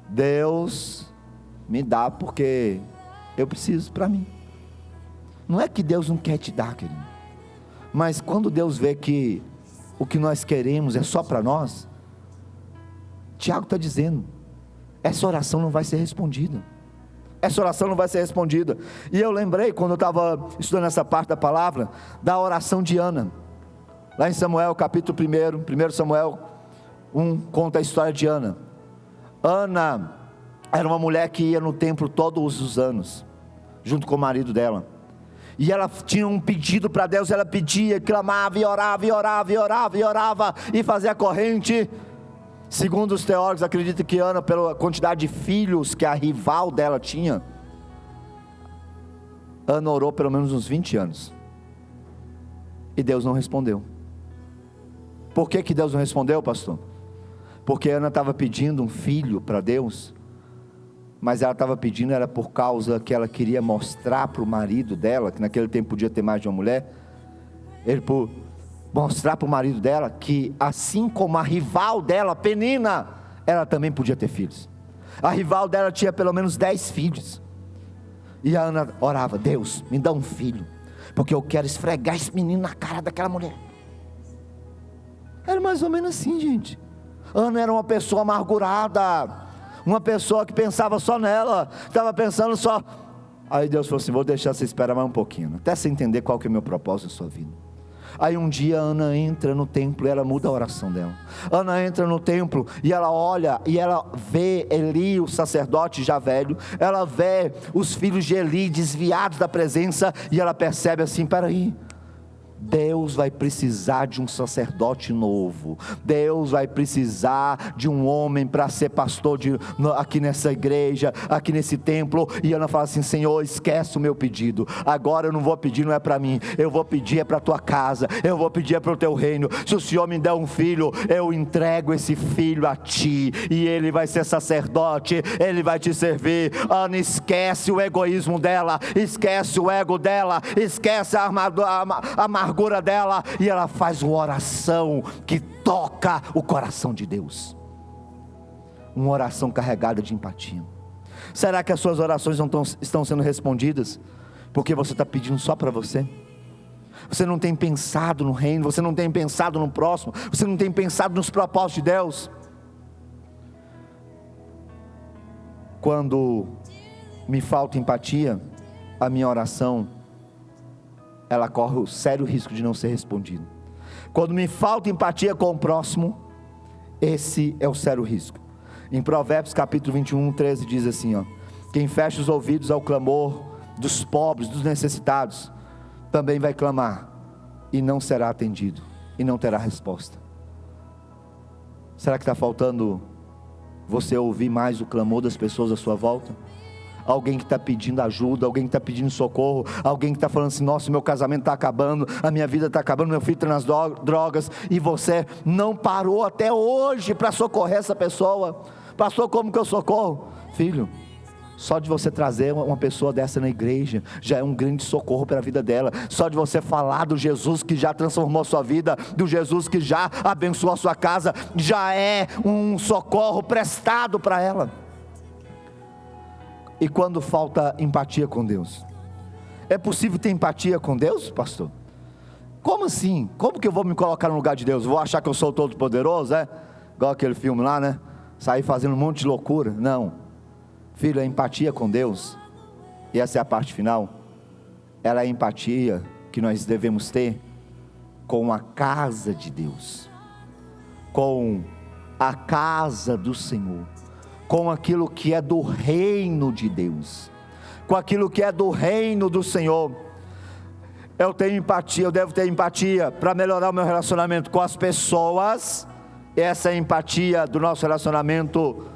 Deus me dá porque eu preciso para mim. Não é que Deus não quer te dar, querido, mas quando Deus vê que o que nós queremos é só para nós, Tiago está dizendo, essa oração não vai ser respondida. Essa oração não vai ser respondida. E eu lembrei, quando eu estava estudando essa parte da palavra, da oração de Ana. Lá em Samuel, capítulo 1 Samuel 1, conta a história de Ana. Ana era uma mulher que ia no templo todos os anos, junto com o marido dela. E ela tinha um pedido para Deus, ela pedia, clamava e orava, e orava, e orava, e orava, e fazia corrente. Segundo os teólogos, acreditam que Ana, pela quantidade de filhos que a rival dela tinha, Ana orou pelo menos uns 20 anos. E Deus não respondeu. Por que Deus não respondeu, pastor? Porque Ana estava pedindo um filho para Deus, mas ela estava pedindo, era por causa que ela queria mostrar para o marido dela, que naquele tempo podia ter mais de uma mulher, por mostrar para o marido dela, que assim como a rival dela, Penina, ela também podia ter filhos. A rival dela tinha pelo menos 10 filhos, e a Ana orava, Deus, me dá um filho, porque eu quero esfregar esse menino na cara daquela mulher. Era mais ou menos assim, gente. Ana era uma pessoa amargurada, uma pessoa que pensava só nela, estava pensando só. Aí Deus falou assim, vou deixar você esperar mais um pouquinho, até você entender qual que é o meu propósito na sua vida. Aí um dia Ana entra no templo e ela muda a oração dela. Ana entra no templo e ela olha e ela vê Eli, o sacerdote já velho, ela vê os filhos de Eli desviados da presença, e ela percebe assim, peraí, Deus vai precisar de um sacerdote novo, Deus vai precisar de um homem para ser pastor aqui nessa igreja, aqui nesse templo. E Ana fala assim, Senhor, esquece o meu pedido, agora eu não vou pedir, não é para mim, eu vou pedir é para a tua casa, eu vou pedir é para o teu reino. Se o Senhor me der um filho, eu entrego esse filho a ti, e ele vai ser sacerdote, ele vai te servir. Ana esquece o egoísmo dela, esquece o ego dela, esquece a amargura dela, e ela faz uma oração que toca o coração de Deus, uma oração carregada de empatia. Será que as suas orações não estão sendo respondidas porque você está pedindo só para você? Você não tem pensado no reino, você não tem pensado no próximo, você não tem pensado nos propósitos de Deus? Quando me falta empatia, a minha oração, ela corre o sério risco de não ser respondida. Quando me falta empatia com o próximo, esse é o sério risco. Em Provérbios capítulo 21, 13 diz assim, quem fecha os ouvidos ao clamor dos pobres, dos necessitados, também vai clamar, e não será atendido, e não terá resposta. Será que está faltando você ouvir mais o clamor das pessoas à sua volta? Alguém que está pedindo ajuda, alguém que está pedindo socorro, alguém que está falando assim, nossa, meu casamento está acabando, a minha vida está acabando, meu filho está nas drogas, e você não parou até hoje para socorrer essa pessoa. Pastor, como que eu socorro? Filho, só de você trazer uma pessoa dessa na igreja, já é um grande socorro para a vida dela. Só de você falar do Jesus que já transformou sua vida, do Jesus que já abençoou a sua casa, já é um socorro prestado para ela. E quando falta empatia com Deus? É possível ter empatia com Deus, pastor? Como assim? Como que eu vou me colocar no lugar de Deus? Vou achar que eu sou todo poderoso, é? Igual aquele filme lá, né? Sair fazendo um monte de loucura. Não. Filho, a empatia com Deus, e essa é a parte final, ela é a empatia que nós devemos ter com a casa de Deus, com a casa do Senhor, com aquilo que é do reino de Deus, com aquilo que é do reino do Senhor. Eu tenho empatia, eu devo ter empatia para melhorar o meu relacionamento com as pessoas. Essa é a empatia do nosso relacionamento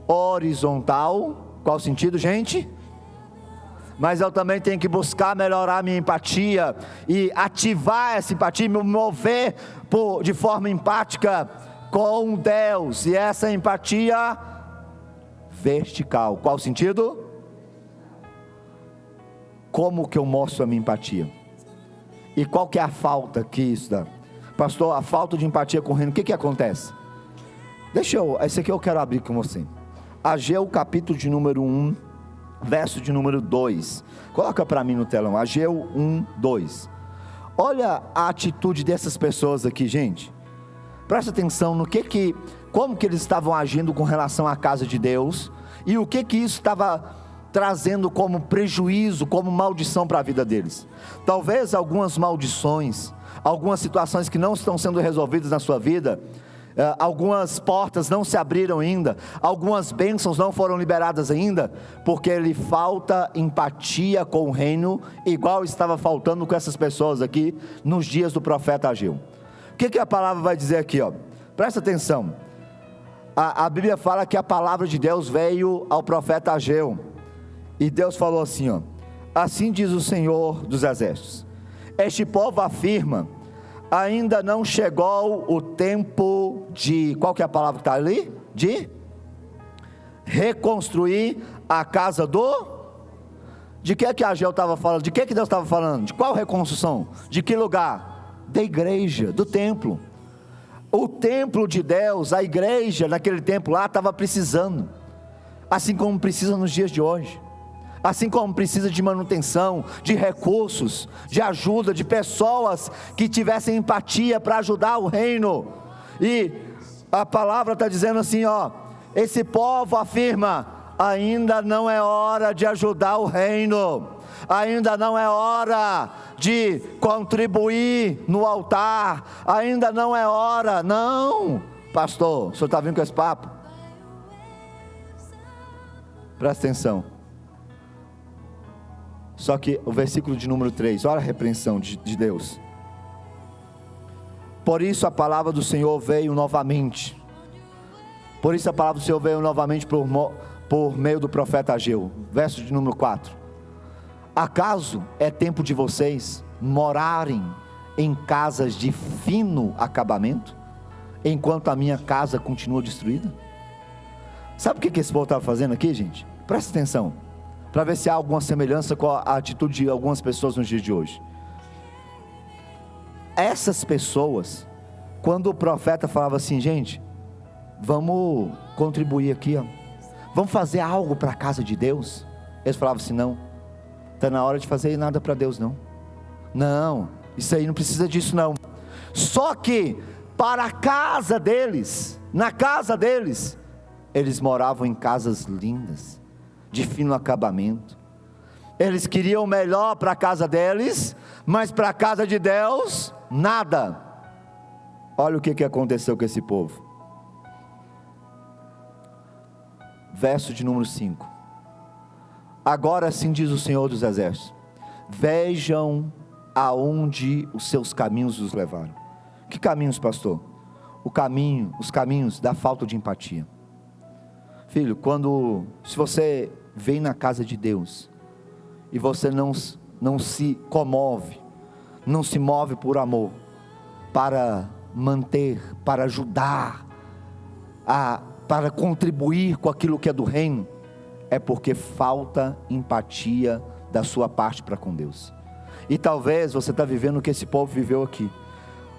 horizontal. Qual o sentido, gente? Mas eu também tenho que buscar melhorar a minha empatia e ativar essa empatia, me mover de forma empática com Deus. E essa empatia vertical. Qual o sentido? Como que eu mostro a minha empatia? E qual que é a falta que isso dá? Pastor, a falta de empatia com o reino, o que acontece? Esse aqui eu quero abrir com você. Ageu capítulo de número 1, verso de número 2. Coloca para mim no telão, Ageu 1, 2. Olha a atitude dessas pessoas aqui, gente. Presta atenção no como que eles estavam agindo com relação à casa de Deus, e o que isso estava trazendo como prejuízo, como maldição para a vida deles. Talvez algumas maldições, algumas situações que não estão sendo resolvidas na sua vida, algumas portas não se abriram ainda, algumas bênçãos não foram liberadas ainda, porque lhe falta empatia com o reino, igual estava faltando com essas pessoas aqui, nos dias do profeta Ageu. O que a palavra vai dizer aqui, ó? Presta atenção, a Bíblia fala que a palavra de Deus veio ao profeta Ageu, e Deus falou assim, ó: assim diz o Senhor dos Exércitos, este povo afirma, ainda não chegou o tempo de, qual que é a palavra que está ali? De reconstruir a casa de que Ageu estava falando? De que Deus estava falando? De qual reconstrução? De que lugar? Da igreja, do templo. O templo de Deus, a igreja naquele tempo lá estava precisando, assim como precisa nos dias de hoje. Assim como precisa de manutenção, de recursos, de ajuda, de pessoas que tivessem empatia para ajudar o reino. E a palavra está dizendo assim, ó: esse povo afirma, ainda não é hora de ajudar o reino, ainda não é hora de contribuir no altar, ainda não é hora. Não, pastor, o senhor está vindo com esse papo? Presta atenção. Só que o versículo de número 3, olha a repreensão de Deus. Por isso a palavra do Senhor veio novamente. Por isso a palavra do Senhor veio novamente por meio do profeta Ageu. Verso de número 4. Acaso é tempo de vocês morarem em casas de fino acabamento, enquanto a minha casa continua destruída? Sabe o que esse povo estava fazendo aqui, gente? Presta atenção, para ver se há alguma semelhança com a atitude de algumas pessoas nos dias de hoje. Essas pessoas, quando o profeta falava assim, gente, vamos contribuir aqui, ó, vamos fazer algo para a casa de Deus, eles falavam assim, não, está na hora de fazer nada para Deus não, isso aí não precisa disso não. Só que para a casa deles, na casa deles, eles moravam em casas lindas, de fino acabamento. Eles queriam o melhor para a casa deles, mas para a casa de Deus, nada. Olha o que aconteceu com esse povo. Verso de número 5. Agora assim diz o Senhor dos Exércitos: vejam aonde os seus caminhos os levaram. Que caminhos, pastor? Os caminhos da falta de empatia. Filho, se você vem na casa de Deus e você não se comove, não se move por amor, para manter, para ajudar, para contribuir com aquilo que é do reino, é porque falta empatia da sua parte para com Deus. E talvez você está vivendo o que esse povo viveu aqui.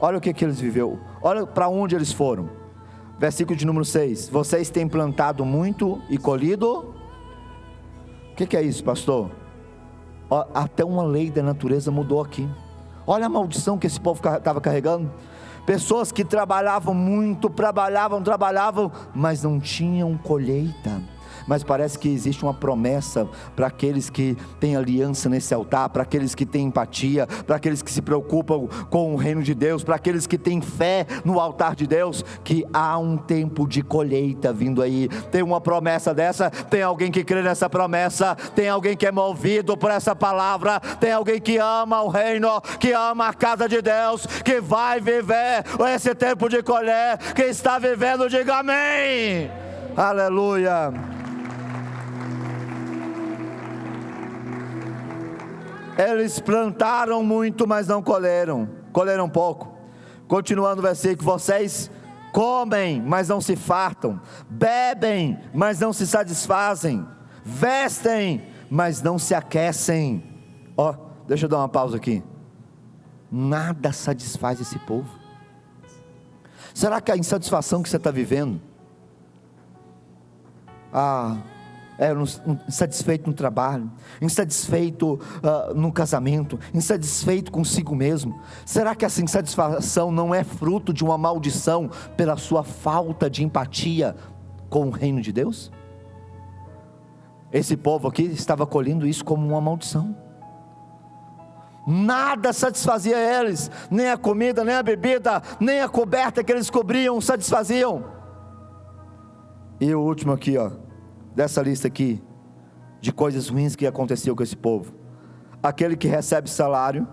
Olha o que eles viveram, olha para onde eles foram. Versículo de número 6, vocês têm plantado muito e colhido. O que é isso, pastor? Até uma lei da natureza mudou aqui. Olha a maldição que esse povo estava carregando. Pessoas que trabalhavam muito, trabalhavam, mas não tinham colheita, mas parece que existe uma promessa para aqueles que têm aliança nesse altar, para aqueles que têm empatia, para aqueles que se preocupam com o reino de Deus, para aqueles que têm fé no altar de Deus, que há um tempo de colheita vindo aí. Tem uma promessa dessa, tem alguém que crê nessa promessa, tem alguém que é movido por essa palavra, tem alguém que ama o reino, que ama a casa de Deus, que vai viver esse tempo de colher. Quem está vivendo, diga amém. Aleluia. Eles plantaram muito, mas não colheram pouco. Continuando o versículo: vocês comem, mas não se fartam, bebem, mas não se satisfazem, vestem, mas não se aquecem. Deixa eu dar uma pausa aqui. Nada satisfaz esse povo. Será que a insatisfação que você está vivendo, insatisfeito no trabalho, insatisfeito no casamento, insatisfeito consigo mesmo, será que essa insatisfação não é fruto de uma maldição pela sua falta de empatia com o reino de Deus? Esse povo aqui estava colhendo isso como uma maldição. Nada satisfazia eles, nem a comida, nem a bebida, nem a coberta que eles cobriam satisfaziam. E o último aqui, dessa lista aqui, de coisas ruins que aconteciam com esse povo: aquele que recebe salário,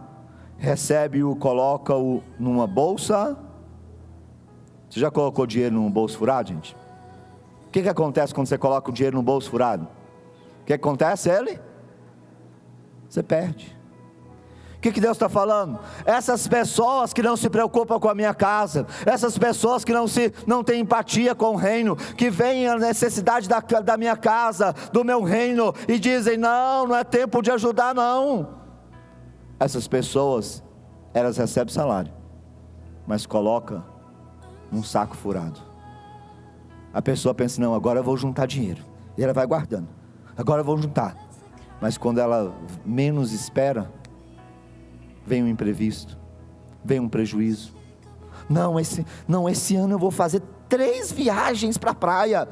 coloca-o numa bolsa. Você já colocou dinheiro num bolso furado, gente? O que acontece quando você coloca o dinheiro num bolso furado? O que acontece? Você perde. O que Deus está falando? Essas pessoas que não se preocupam com a minha casa, essas pessoas que não têm empatia com o reino, que veem a necessidade da minha casa, do meu reino, e dizem: não é tempo de ajudar não. Essas pessoas, elas recebem salário, mas colocam num saco furado. A pessoa pensa: não, agora eu vou juntar dinheiro, e ela vai guardando, agora eu vou juntar, mas quando ela menos espera, vem um imprevisto, vem um prejuízo. Esse ano eu vou fazer 3 viagens para a praia,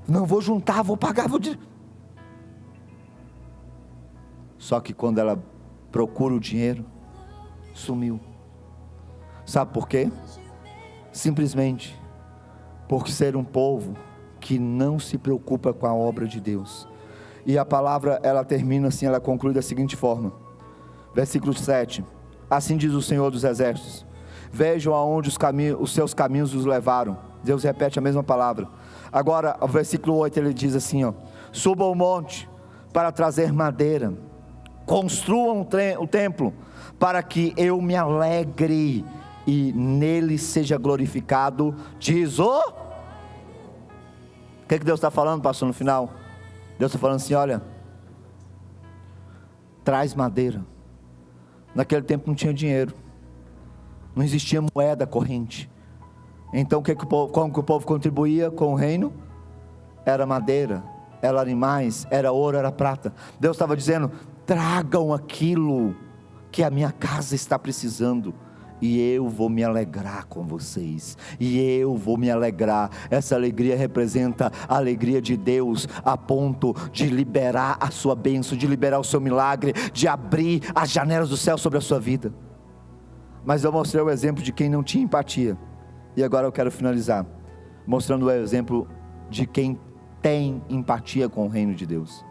não vou juntar, vou pagar, Só que quando ela procura o dinheiro, sumiu. Sabe por quê? Simplesmente por ser um povo que não se preocupa com a obra de Deus. E a palavra, ela termina assim, ela conclui da seguinte forma, versículo 7: assim diz o Senhor dos Exércitos: vejam aonde os seus caminhos os levaram. Deus repete a mesma palavra. Agora, o versículo 8, ele diz assim: subam o monte para trazer madeira, construam o templo, para que eu me alegre e nele seja glorificado, diz o que Deus está falando, pastor, no final? Deus está falando assim: olha, traz madeira. Naquele tempo não tinha dinheiro, não existia moeda corrente. Então como que o povo contribuía com o reino? Era madeira, era animais, era ouro, era prata. Deus estava dizendo: tragam aquilo que a minha casa está precisando, e eu vou me alegrar com vocês, e eu vou me alegrar. Essa alegria representa a alegria de Deus, a ponto de liberar a sua bênção, de liberar o seu milagre, de abrir as janelas do céu sobre a sua vida. Mas eu mostrei o exemplo de quem não tinha empatia, e agora eu quero finalizar mostrando o exemplo de quem tem empatia com o reino de Deus,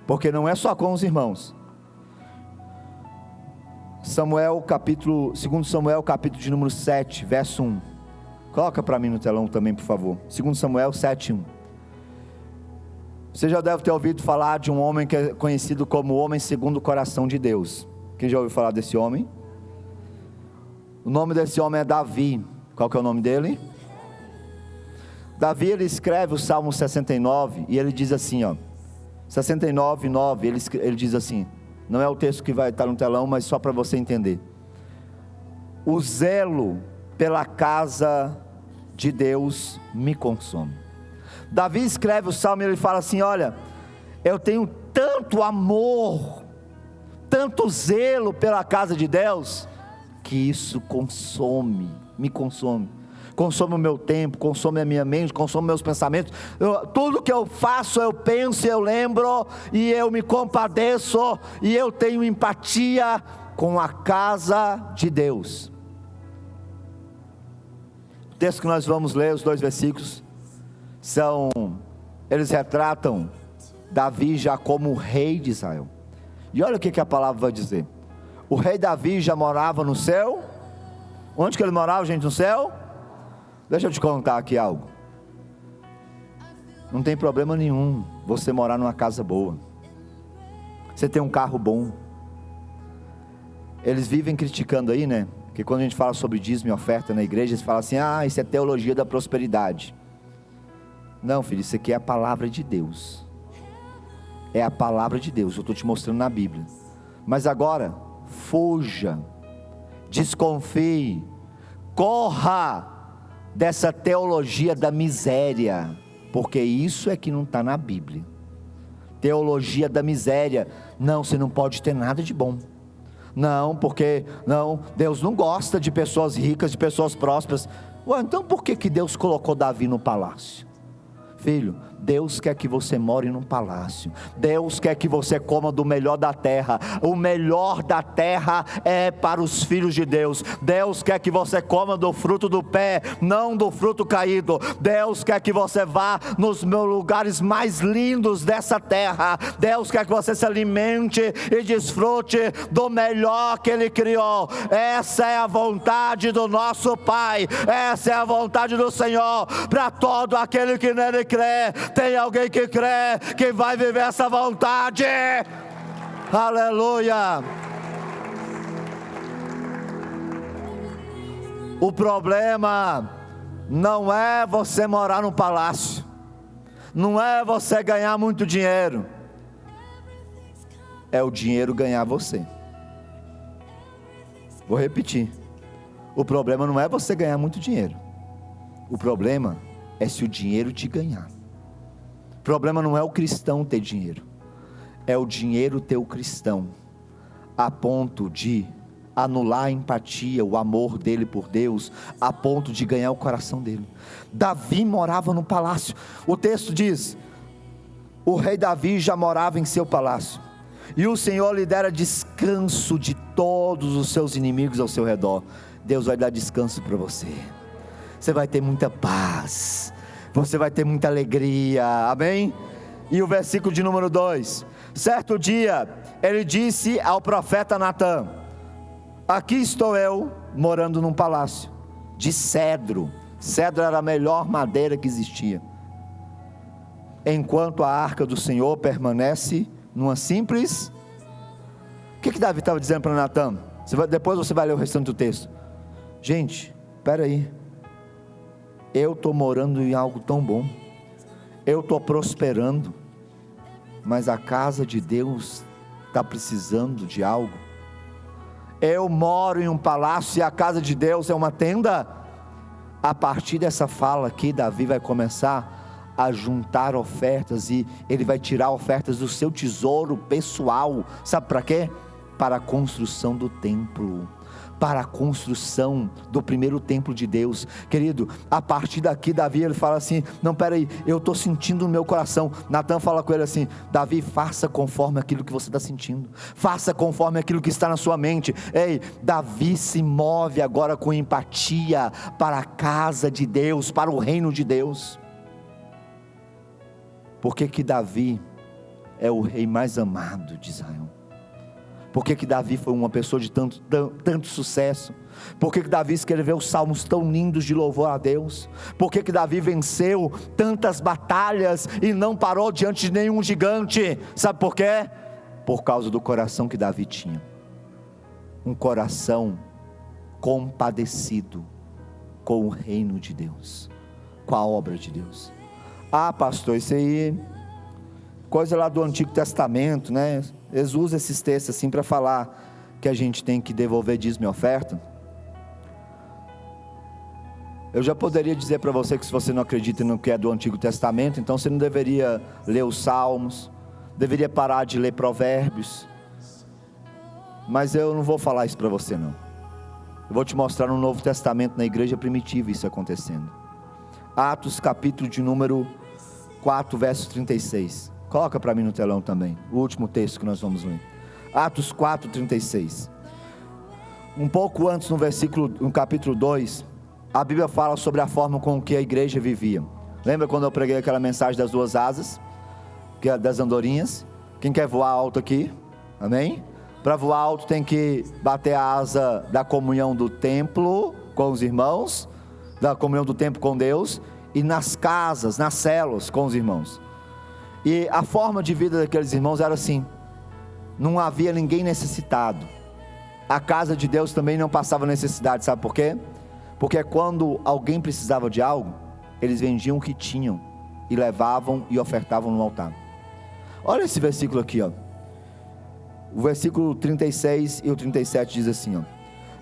porque não é só com os irmãos. 2 Samuel capítulo de número 7, verso 1. Coloca para mim no telão também, por favor. 2 Samuel 7, 1. Você já deve ter ouvido falar de um homem que é conhecido como o homem segundo o coração de Deus. Quem já ouviu falar desse homem? O nome desse homem é Davi. Qual que é o nome dele? Davi, ele escreve o Salmo 69, e ele diz assim, 69, 9, ele diz assim, não é o texto que vai estar no telão, mas só para você entender: o zelo pela casa de Deus me consome. Davi escreve o Salmo e ele fala assim: olha, eu tenho tanto amor, tanto zelo pela casa de Deus, que isso me consome. consome o meu tempo, consome a minha mente, consome meus pensamentos. Tudo que eu faço, eu penso, eu lembro, e eu me compadeço, e eu tenho empatia com a casa de Deus. O texto que nós vamos ler, os 2 versículos, eles retratam Davi já como rei de Israel. E olha o que a palavra vai dizer. O rei Davi já morava no céu. Onde que ele morava, gente? No céu? Deixa eu te contar aqui algo. Não tem problema nenhum você morar numa casa boa. Você tem um carro bom. Eles vivem criticando aí, né? Que quando a gente fala sobre dízimo e oferta na igreja, eles falam assim: isso é teologia da prosperidade. Não, filho, isso aqui é a palavra de Deus. É a palavra de Deus, eu estou te mostrando na Bíblia. Mas agora, fuja, desconfie, corra dessa teologia da miséria, porque isso é que não está na Bíblia. Teologia da miséria. Não, você não pode ter nada de bom. Não, porque Deus não gosta de pessoas ricas, de pessoas prósperas. Então por que Deus colocou Davi no palácio? Filho, Deus quer que você more num palácio. Deus quer que você coma do melhor da terra. O melhor da terra é para os filhos de Deus. Deus quer que você coma do fruto do pé, não do fruto caído. Deus quer que você vá nos meus lugares mais lindos dessa terra. Deus quer que você se alimente e desfrute do melhor que Ele criou. Essa é a vontade do nosso Pai. Essa é a vontade do Senhor para todo aquele que nele crê. Tem alguém que crê que vai viver essa vontade? Aleluia! O problema não é você morar num palácio, não é você ganhar muito dinheiro, é o dinheiro ganhar você. Vou repetir: o problema não é você ganhar muito dinheiro, o problema é se o dinheiro te ganhar. O problema não é o cristão ter dinheiro, é o dinheiro ter o cristão, a ponto de anular a empatia, o amor dele por Deus, a ponto de ganhar o coração dele. Davi morava no palácio. O texto diz: o rei Davi já morava em seu palácio, e o Senhor lhe dera descanso de todos os seus inimigos ao seu redor. Deus vai dar descanso para você. Você vai ter muita paz, você vai ter muita alegria, amém? E o versículo de número 2: certo dia, ele disse ao profeta Natã: aqui estou eu, morando num palácio, de cedro. Cedro era a melhor madeira que existia, enquanto a arca do Senhor permanece numa simples... O que Davi estava dizendo para Natã? Depois você vai ler o restante do texto. Gente, espera aí, eu estou morando em algo tão bom, eu estou prosperando, mas a casa de Deus está precisando de algo. Eu moro em um palácio e a casa de Deus é uma tenda. A partir dessa fala aqui, Davi vai começar a juntar ofertas, e ele vai tirar ofertas do seu tesouro pessoal. Sabe para quê? Para a construção do templo, para a construção do primeiro templo de Deus. Querido, a partir daqui Davi, ele fala assim: não, peraí, eu estou sentindo no meu coração. Natã fala com ele assim: Davi, faça conforme aquilo que você está sentindo, faça conforme aquilo que está na sua mente. Ei, Davi se move agora com empatia para a casa de Deus, para o reino de Deus. Por que Davi é o rei mais amado de Israel? Por que Davi foi uma pessoa de tanto sucesso? Por que Davi escreveu salmos tão lindos de louvor a Deus? Por que Davi venceu tantas batalhas e não parou diante de nenhum gigante? Sabe por quê? Por causa do coração que Davi tinha, um coração compadecido com o reino de Deus, com a obra de Deus. Ah, pastor, isso aí coisa lá do Antigo Testamento, né? Eles usam esses textos assim para falar que a gente tem que devolver dízimo e oferta. Eu já poderia dizer para você que se você não acredita no que é do Antigo Testamento, então você não deveria ler os Salmos, deveria parar de ler Provérbios. Mas eu não vou falar isso para você não. Eu vou te mostrar no Novo Testamento, na igreja primitiva, isso acontecendo. Atos, capítulo de número 4, verso 36. Coloca para mim no telão também, o último texto que nós vamos ler. Atos 4, 36. Um pouco antes, no capítulo 2, a Bíblia fala sobre a forma com que a igreja vivia. Lembra quando eu preguei aquela mensagem das duas asas, que é das andorinhas? Quem quer voar alto aqui? Amém? Para voar alto tem que bater a asa da comunhão do templo com os irmãos, da comunhão do templo com Deus, e nas casas, nas células com os irmãos. E a forma de vida daqueles irmãos era assim: não havia ninguém necessitado. A casa de Deus também não passava necessidade, sabe por quê? Porque quando alguém precisava de algo, eles vendiam o que tinham e levavam e ofertavam no altar. Olha esse versículo aqui, ó. O versículo 36 e o 37 diz assim, ó: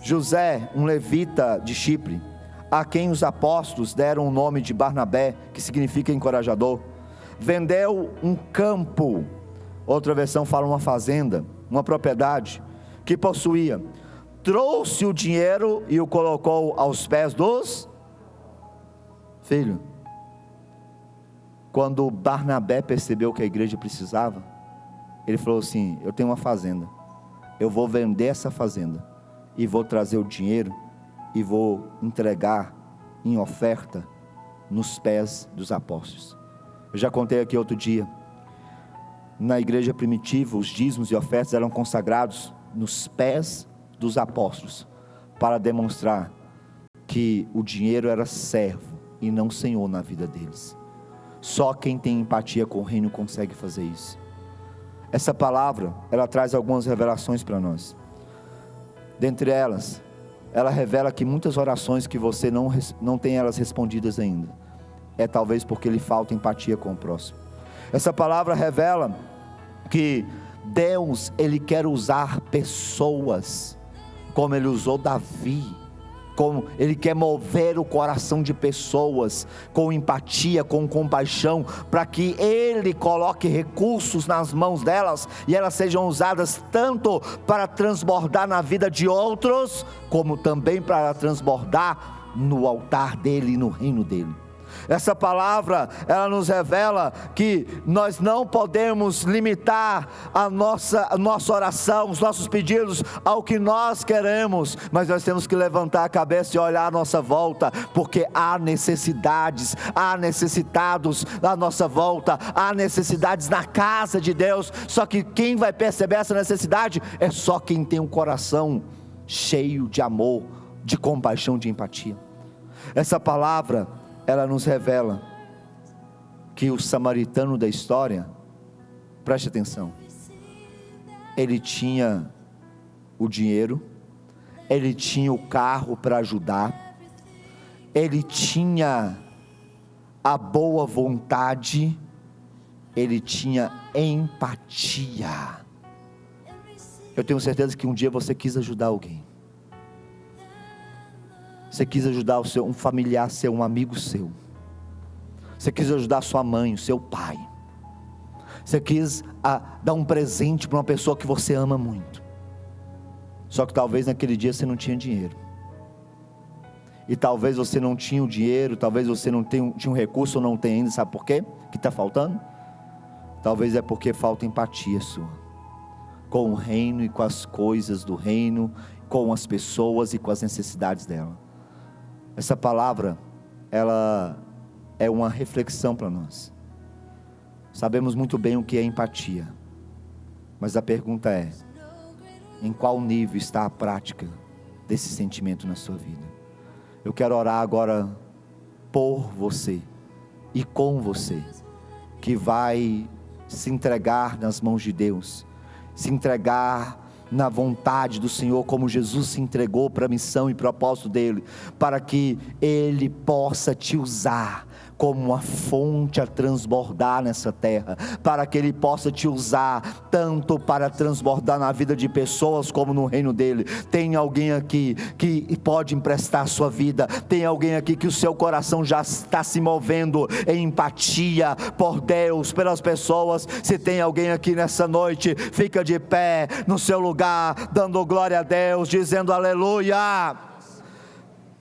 José, um levita de Chipre, a quem os apóstolos deram o nome de Barnabé, que significa encorajador, vendeu um campo, outra versão fala uma fazenda, uma propriedade que possuía, trouxe o dinheiro e o colocou aos pés dos filhos. Quando Barnabé percebeu que a igreja precisava, ele falou assim: eu tenho uma fazenda, eu vou vender essa fazenda e vou trazer o dinheiro e vou entregar em oferta nos pés dos apóstolos. Eu já contei aqui outro dia, na igreja primitiva, os dízimos e ofertas eram consagrados nos pés dos apóstolos, para demonstrar que o dinheiro era servo e não senhor na vida deles. Só quem tem empatia com o reino consegue fazer isso. Essa palavra, ela traz algumas revelações para nós. Dentre elas, ela revela que muitas orações que você não tem elas respondidas ainda, é talvez porque lhe falta empatia com o próximo. Essa palavra revela que Deus, Ele quer usar pessoas, como Ele usou Davi, como Ele quer mover o coração de pessoas, com empatia, com compaixão, para que Ele coloque recursos nas mãos delas, e elas sejam usadas tanto para transbordar na vida de outros, como também para transbordar no altar dEle e no reino dEle. Essa palavra, ela nos revela que nós não podemos limitar a nossa oração, os nossos pedidos ao que nós queremos, mas nós temos que levantar a cabeça e olhar à nossa volta, porque há necessidades, há necessitados à nossa volta, há necessidades na casa de Deus, só que quem vai perceber essa necessidade é só quem tem um coração cheio de amor, de compaixão, de empatia. Essa palavra, ela nos revela que o samaritano da história, preste atenção, ele tinha o dinheiro, ele tinha o carro para ajudar, ele tinha a boa vontade, ele tinha empatia. Eu tenho certeza que um dia você quis ajudar alguém. Você quis ajudar um familiar seu, um amigo seu. Você quis ajudar sua mãe, o seu pai. Você quis dar um presente para uma pessoa que você ama muito. Só que talvez naquele dia você não tinha dinheiro. E talvez você não tinha o dinheiro, talvez você não tinha um recurso ou não tem ainda, sabe por quê? Que está faltando? Talvez é porque falta empatia sua, com o reino e com as coisas do reino, com as pessoas e com as necessidades dela. Essa palavra, ela é uma reflexão para nós. Sabemos muito bem o que é empatia, mas a pergunta é: em qual nível está a prática desse sentimento na sua vida? Eu quero orar agora por você e com você, que vai se entregar nas mãos de Deus, se entregar na vontade do Senhor, como Jesus se entregou para a missão e propósito dele, para que Ele possa te usar como uma fonte a transbordar nessa terra, para que Ele possa te usar tanto para transbordar na vida de pessoas como no reino dele. Tem alguém aqui que pode emprestar a sua vida, tem alguém aqui que o seu coração já está se movendo em empatia por Deus, pelas pessoas. Se tem alguém aqui nessa noite, fica de pé no seu lugar, dando glória a Deus, dizendo aleluia.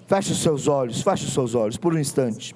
Feche os seus olhos por um instante.